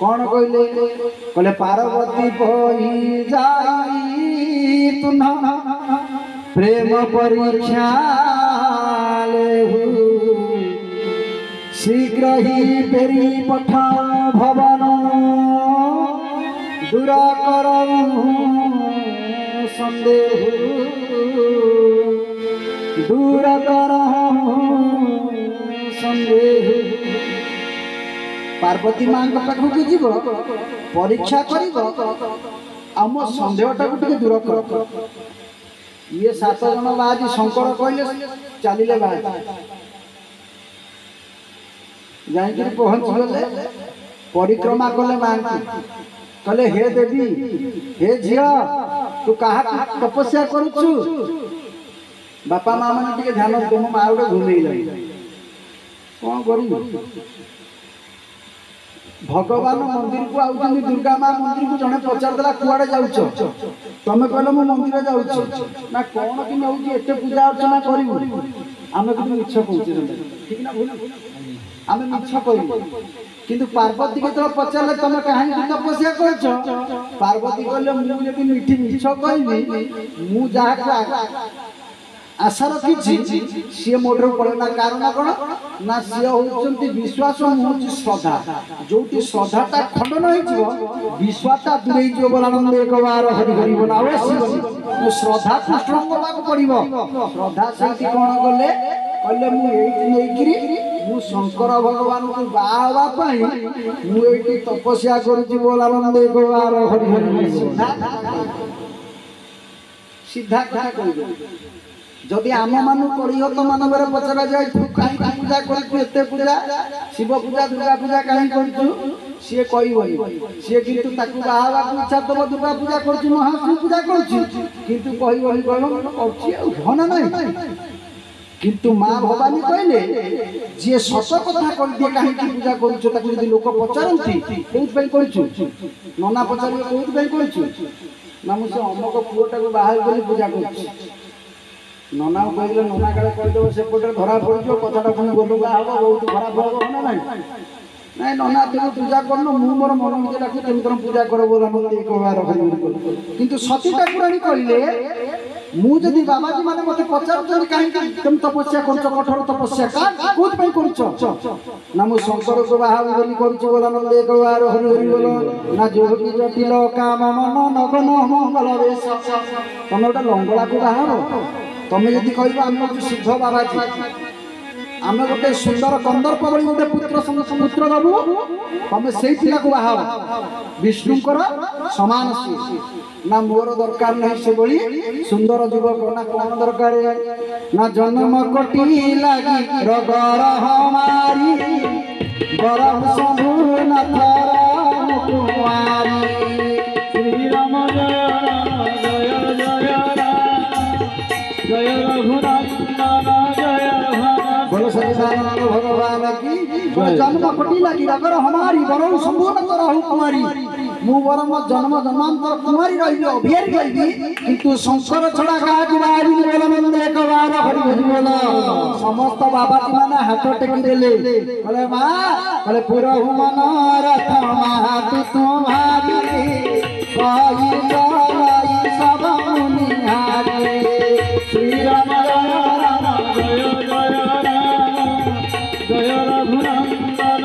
कौन कहले पार्वती पही जाई तुना प्रेम परीक्षा शीघ्र ही फेरी पठाओ भवन दूर कर संदेह दूर कर संदेह। पार्वती मां पाखक जीव परीक्षा कर आम संदेहटा को दूर कर ये 7 जन बाजी शंकर कहले चलिले बाजी जाई पहुंच गले परिक्रमा कले मां कहले हे देवी हे झिया तू कहा तपस्या करूछु बापा मां माने टिके ध्यान दे मो मां उडे घुमेइला कोन करी भगवान मंदिर को आउछन दुर्गा मां मंदिर को जने पचार देला कुआडे जाउछो तमे कहलो मो मंदिर जाउछो ना कोन कि नउछि एते पूजा अर्चना करिवु आमे कि मिछ कहउछि ठीक ना भूल आमे मिछ करिवु किंतु पार्वती के तो पचारले तमे काहे तपस्या करछो पार्वती कहले मु यदि मिठी मिछ कहबी मु जाहा आशा रखी सी मोटर पड़े ना कारण कौन ना सी होती विश्वास हूँ श्रद्धा जो श्रद्धाटा खंडन हो विश्वासटा दूरे बोलानंद एक बार हरि हरि बोला अवश्य श्रद्धा को स्ट्रंग होगा पड़ो श्रद्धा से कौन गले कहले मुझे शंकर भगवान को बाहवाई मुझे तपस्या करुच्ची बोलानंद एक बार हरि हरि सीधा क्या कह जदि आम मान कलिहत मानव पचरा जाए कहीं पूजा करते पूजा शिव पूजा दुर्गा पूजा कहीं करूँ सी कहबनी सी कितु बाहर इच्छा तब दुर्गा पूजा कर महाशिव पूजा करना ना किंतु माँ भवानी कहले जी सत कथा कर दिए कहीं पूजा कर लोक पचारती कौन नना पचार कौन ना मुझे अमक पुओटा को बाहर कर पूजा कर नना कहले नना काले कहीदेव सेपटे धरा पड़ कथा पुणी गोलुआ हम बहुत खराब हम ना ना ना नना तुम पूजा कर मोर मन मुझे डाक तुम पूजा कर बोला किंतु सती ठाकुराणी कहले मुझे बाबाजी मैंने मत पचार कहीं तुम तपस्या कर कठोर तपस्या कौन ना मु शंकर को बाहर बोला एक बार हरि हरि बोल ना जोगी जटिल काम मन नगन मंगल वेश तुम गोटे लंगड़ा को बाहर तुम यदि कह आम शुद्ध बाबाजी आम गोटे सुंदर कंदर्प बड़ी गोटे पुत्र दबू तुम से बाहर विष्णुकर सामान सी ना मोर दरकार नहीं से बड़ी सुंदर युवक ना कौन दरकार ना जन्म कोटि लगी रगर हमारी बरम शंभुनाथ कुमारी श्री राम जय जय जय राम जय रघुनंदन जय बोलो सच्चिदानंद भगवान की जन्म कोटि लगी रगर हमारी बरम शंभुनाथ कुमारी मु बरम जन्म जन्मांतर कुमारी रही अभियारी रही किंतु संसार छड़ा का बाहरी बोल एक बार हरि हरि बोल समस्त बाबाजी माने हाथ टेकी देले बोले मां बोले पूरा मन रथ मात तुम्हारी कहि चलाई सब मुनिहारी श्री राम जय जय राम जय रघुनंदन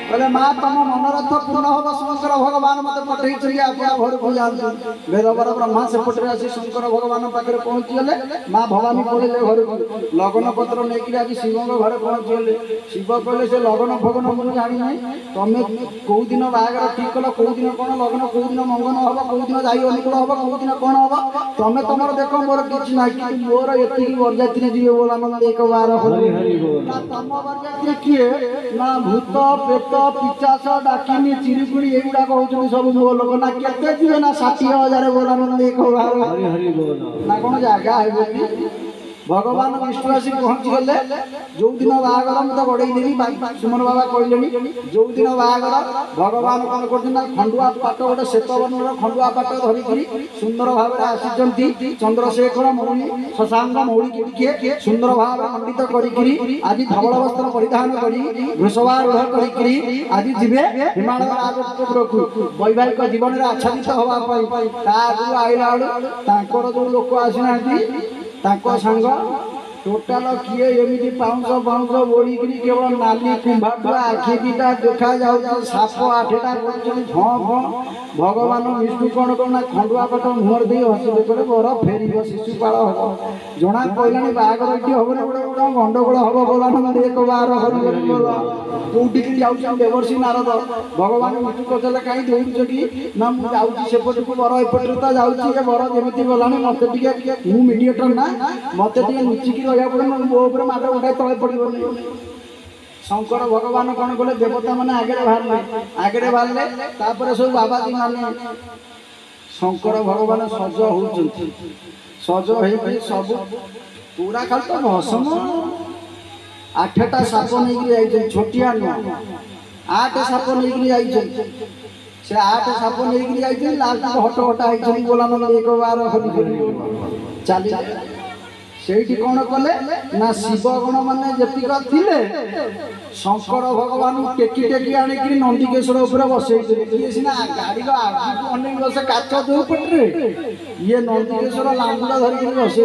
बोले माँ तुम मनोरथ पूर्ण हम शंकर भगवान मत पठे घर को जाते वेदवर ब्रह्मा से पटे आसी शंकर भगवान पाखे पहुँचीगले माँ भवानी पड़े घर को लगन पत्र नहीं आज शिव घर पहुँचीगले शिव कहले से लगन फगन मुझे जानी ना तुम्हें कौ दिन बाहर ठीक कल कौ दिन कौन लगन कौ दिन मंगन हम कौ दिन जाई अनुकूल हम कौ दिन कौन हम तुम्हें तुम देख मोर किसी ना कि मोर एति बरजात्री जीवे बोला एक बार तुम बरजात्री किए ना भूत प्रेत पिचास डाकिनी चिरिकुड़ी एगुड़ा कहते सब मो लोक ना केते जीवे ना 60,000 बोला एक बार ना कौन जगह है भगवान विष्णु आसी पहुँची गले जो दिन बाहागर मत बढ़े देवी सुमन बाबा कहले जो दिन बाहागर भगवान कौन कर खंडुआ पाट गोटे श्वेत वर्णर खंडुआ पाट धरिक सुंदर भाव आसी चंद्रशेखर मौली शशांक मौली किए सुंदर भाव मंडित करी आज धवल वस्त्र परिधान करी वृषभारूढ़ करी आज जीवे हिमालय राजपुर वैवाहिक जीवन में आच्छादित हवाई आईला बेलू जो लोक आसीना सांग टोटाल किए एमती पाउंस पाउंस बोड़िकी केवल नाली कुंभाटुआ आखि दीटा देखा जाऊँ साप 8टा भगवान विष्णु कौन कौन खंडुआ पट मुहर दे हसले करे बर फेर शिशुपाल हम जना कहलानी बाहर ये हम गोटे गंडगोल हम बोला एक बार हरि हरि बोल कौटी जाऊँ देवर्षि नारद भगवान विष्णु पचारे कहीं दौड़ कि ना मुझे जाऊँगी को बर एपटे तो जाऊँगी बर जमी गला मत मु मीडिएटर ना मत लुचिकी रहा पड़े मो माड़ उठाई तले पड़ो शंकर भगवान कौन कले देवता मैंने आगे बाहर बाहर सब बाबाजी माने शंकर भगवान सज हो सज हो सब पूरा खाली तो भसम 8टा साप नहीं छोटिया नुह 8 साप नहीं से 8 साप नहीं लास्ट हट हटा बोला एक बार चली से कौन कले ना शिवगण मैंने जीक थे शंकर भगवान टेकी टेकी आणिक नंदिकेश्वर उपर बसई ये सीना गाड़ी अनेक बस काच दो पटे ये नंदिकेश्वर लांगुड़ा धरिक बसई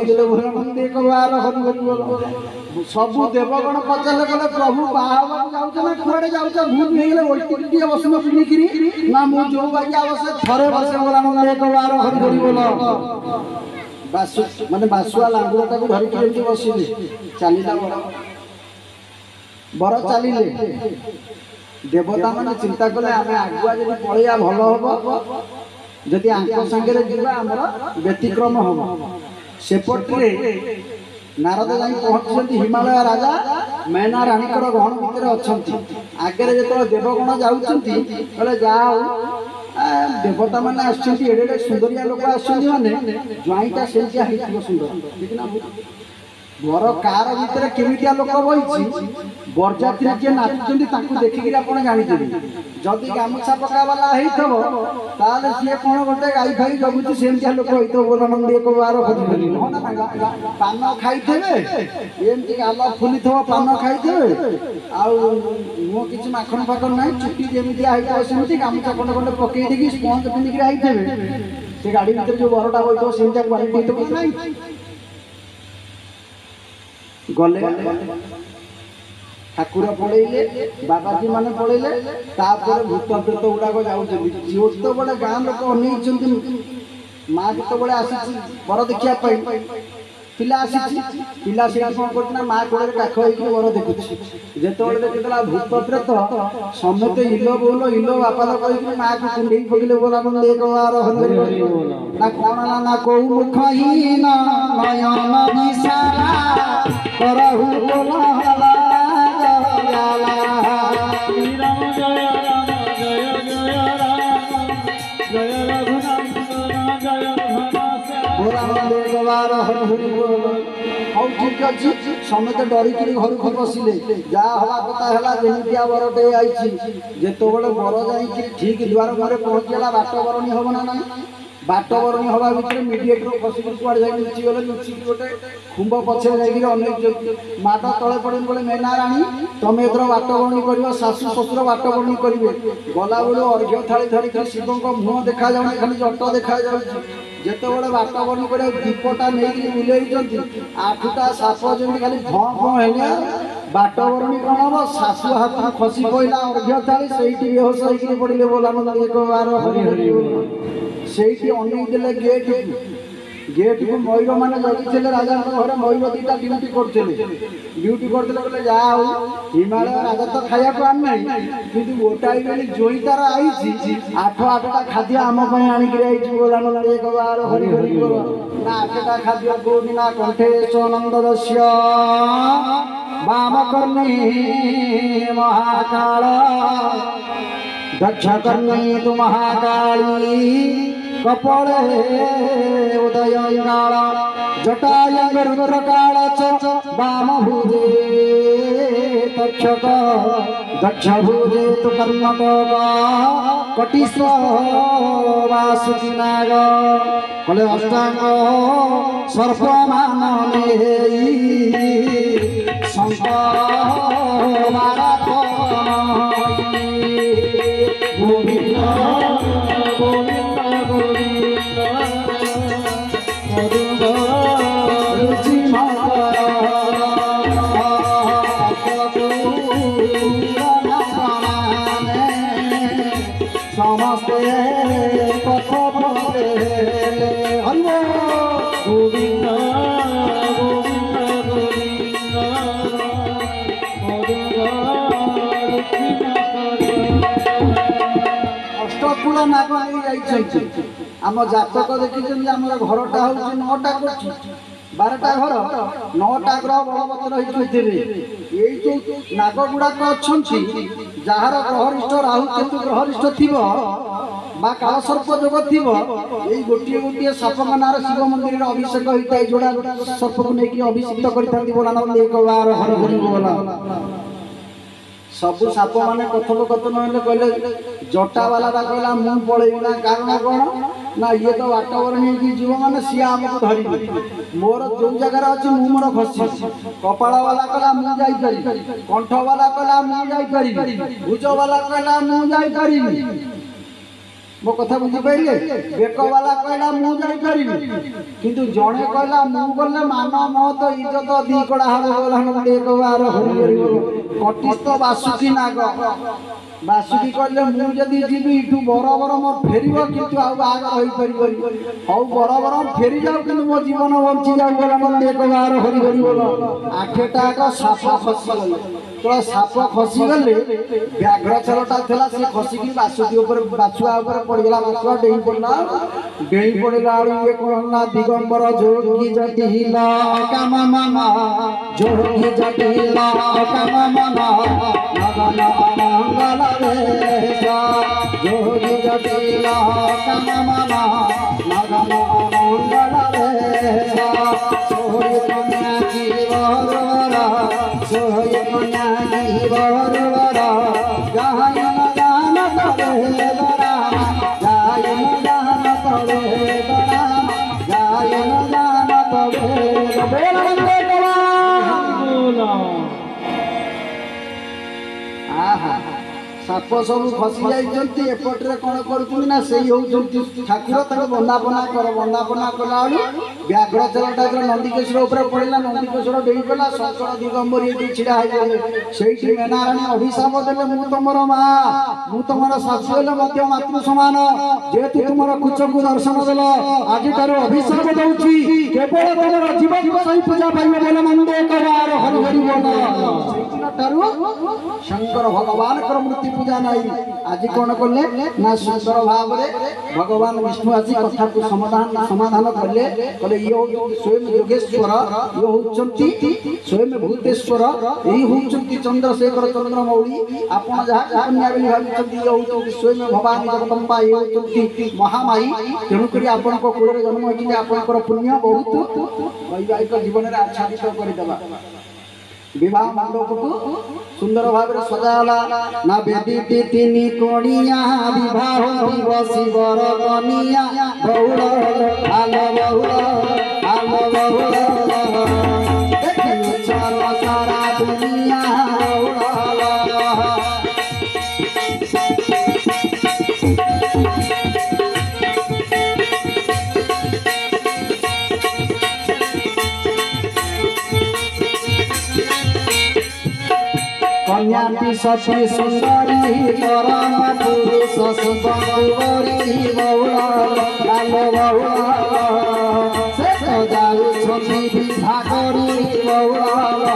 एक बार हरि हरि बोल सब देवगण पचारे कले प्रभु बाहर जाऊँ ना कड़े जाऊँ भूत नहीं ओल्टी बसन पिणिकी ना मुझे जो बाकी बसे थे बसे बोला एक बार हरि हरि बोल बासु माने बासुआ लांगुड़ा को धरिक बसिले चलला बर चलिले देवता मैंने चिंता कले आम आगुआ जब पलैया भल हम जदि आंक संगे जीवा आमर व्यतिक्रम हम सेपटे नारद जाई पहुंचती हिमालय राजा मैना राणीकर गहन भितर अच्छा आगे जो देवगण जाऊँगी कहले जाओ देवता मैंने आड़े सुंदरिया लोक आने ज्वाईटा से सुंदर ठीक ना वर कार भितर केमितिया लोक बही बरजात्री किए नाचुंट देखिक आप जानते जदि गामुछा पका वाला होता सी कौन गोटे गाई फाई जगुची सेमतिया लोक होता बोला नंदी एक बार खोजी पान खाई एमती गाल फुली पान खाई मुह कि माखन फाखन ना चुटी जमी सेमती गामुछा खंडे खंडे पकईदी स्पंज पिंधिक आईथे से गाड़ी भर जो बरटा बही सेमतिया क्वालिटी ना गले ठाकुर पड़े बाबाजी माने पड़े भूत प्रेत गुड़ाक जो बड़े गाँ लोक अन माँ जो आसी बर देखा पिला आसी पिला से कौन कर माँ कोड़े काख बर देखुची जो देखा भूत प्रेत समेत इलो बोल इलो बापा कह माँ को कुंडे पकड़े बोला एक बार ना कौन ना कौ मुख करहु बोला श्री राम जय राम जय जय राम जय रघुनंदन जय हौ ठीक अच्छे समेत डरिक घर को बसिले जहाँ हवा कथा है जमीतिया बरटे आई जिते बर जा ठीक द्वार घरे पहुँचला बाट बरणी हम ना बाट बरणी हवा भर मीडिएटर खसिक कुआड़े जाए लुचि गले लुचिक गोटे खुंब पछे जाकर अनेक माट तले पड़े बोले मैना राणी तमें एथर बाट बरणी कर शाशु शशुर बाट बरणी करेंगे गला बेलू अर्घ्य थाली धरिक शिव मुह देखा जाऊनी खाली जट देखा जिते बाट बरणी कर दीपटा नहीं बुले आठटा साप जमी खाली भँ भँ है बाट बरणी कौन हम शाशु हाथ खसी पड़ा अर्घ्य थाली से बेहोश होकर पड़े बोला एक बार हरि हरि से अनेक गेट गेट को मयूर मैंने जगी राजा घर मयूर दीटा ड्यूटी करते जाओ हिमालय राजा तो खाया को आना कि गोटाई बेली जोई तार आई आठ आठटा खाद्य आम आणिक बोला एक बार हरि हरि ना आठटा खाद्य कौन ना कंठेश नंदस्य वाम कर्णी महाकाल दक्ष कर्णी तु महाकाली कपड़े उदयंगाल जटायंग रुद्रकाल च वाम भुजे तक्षक दक्ष भुजे तु कर्णटक कटिस्व वासुकी नाग कले अष्टांग सर्पमान शंकर गोविंद गोविंद गोविंद मधुर रुचि समस्ते कथ हरि गोविंद गोविंद गोविंद मधुर अष्टकूल नाग नहीं आम जातक देखी आम घरटा हूँ 9टा कोठी 12टा घर 9टा ग्रह बलवत्तर होते जो नाग गुड़ाक अच्छा जार ग्रहरिष्ठ राहु केतु ग्रहरिष्ठ थी कालसर्प जोग थी यही गोटे गोटे साप मानार शिव मंदिर अभिषेक होता है जोड़ा सर्प को लेकिन अभिषेक करता बोला एक बार हर हरि बोला सबू साप मैंने कथोपकथन हेल्ले कहले जटा वाला कहला मु पलैबी ना कारण कौन ना ये तो बाट बरणी जीव मैंने सी आमको धर मोर जो जगार अच्छे मु मोर खसी कपाल वाला कहला मु जापरि कंठ वाला कहला मु जापरि भुज वाला कहला मु जापरि मो कथा बुझी पाइले बेक वाला कहला मु जापरि किंतु जड़े कहला मु गले मान महत इज्जत दी कड़ा हम एक बार हरि हरि कटिस्थ बासुकी नाग बासुकी कहले मुझे जीवी इठू बरबर मोर फेर कितु आगर हो हौ बरबर फेरी जाऊ कि मो जीवन बंची जाऊ बोला एक बार हरि हरि बोल 8टा साप खसी गले तो साप खसीगले व्याघ्र छलटा था सी खसिक बासुदी बाछुआ पड़गला बाछुआ डेई पड़ा ये कहना दिगंबर जोगी जटिल काम मामा जोगी जटिल काम मामा नगन मंगल वेश जोगी जटिल काम मामा नगन मंगल वेश सोई कन्या की बरवरा सोई कन्या की बरवरा गायन गान करे बरामा गायन गान करे बरामा गायन गान करे बेलवंदे कला बोला आहा साप सब फसी जाइछन्ति एपटरे कोन करछुनी ना सेही होउछन्ति ठाकुर बंदापना कला व्याघ्र चलटा नंदीकेश्वर ऊपर पड़ला नंदीकेश्वर डेई गला शंकर दिगंबर ये छिड़ा है सेठी मेनाराणी अभिशाप देले मु तमर मां मु तमर सासु हेले मध्य मातृ समान जेतु तुमर कुचकु दर्शन देलो आज तारो अभिशाप दउछि केवल तमर जीवन सही पूजा पाइबे बोले मंदे करार हरि हरि बोल सेठी तारो शंकर भगवान कर मूर्ति पूजा नहीं आज कौन कले ना सुंदर भाव भगवान विष्णु आसी कथा को समाधान कले कले ये होउछन्ति स्वयं योगेश्वर ये होउछन्ति स्वयं भूतेश्वर यही होउछन्ति चंद्रशेखर चंद्रमौली आपण जहा कन्या बेली भाबिछन्ति ये होउछन्ति स्वयं भवानी जगदम्बा ये होउछन्ति महामाई तेणु करी आपण को कोरे जन्म होइछि आपण कर पुण्य बहुत वैवाहिक जीवन रे आच्छादित करि देबा विवाह मंडप को सुंदर भाव सजाला ना बेदी तीनी कोणिया विवाह दिवस बर कनिया बहुल आलो बहुल देखियो चलो सारा दुनिया कन्या सती सुंदरी परम पुरुष सुबरी बहुला आलो बहुला से तो जाऊ छथि विधा करी बहुला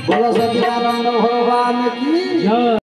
बोलो सच्चिदानंद भगवान की जय।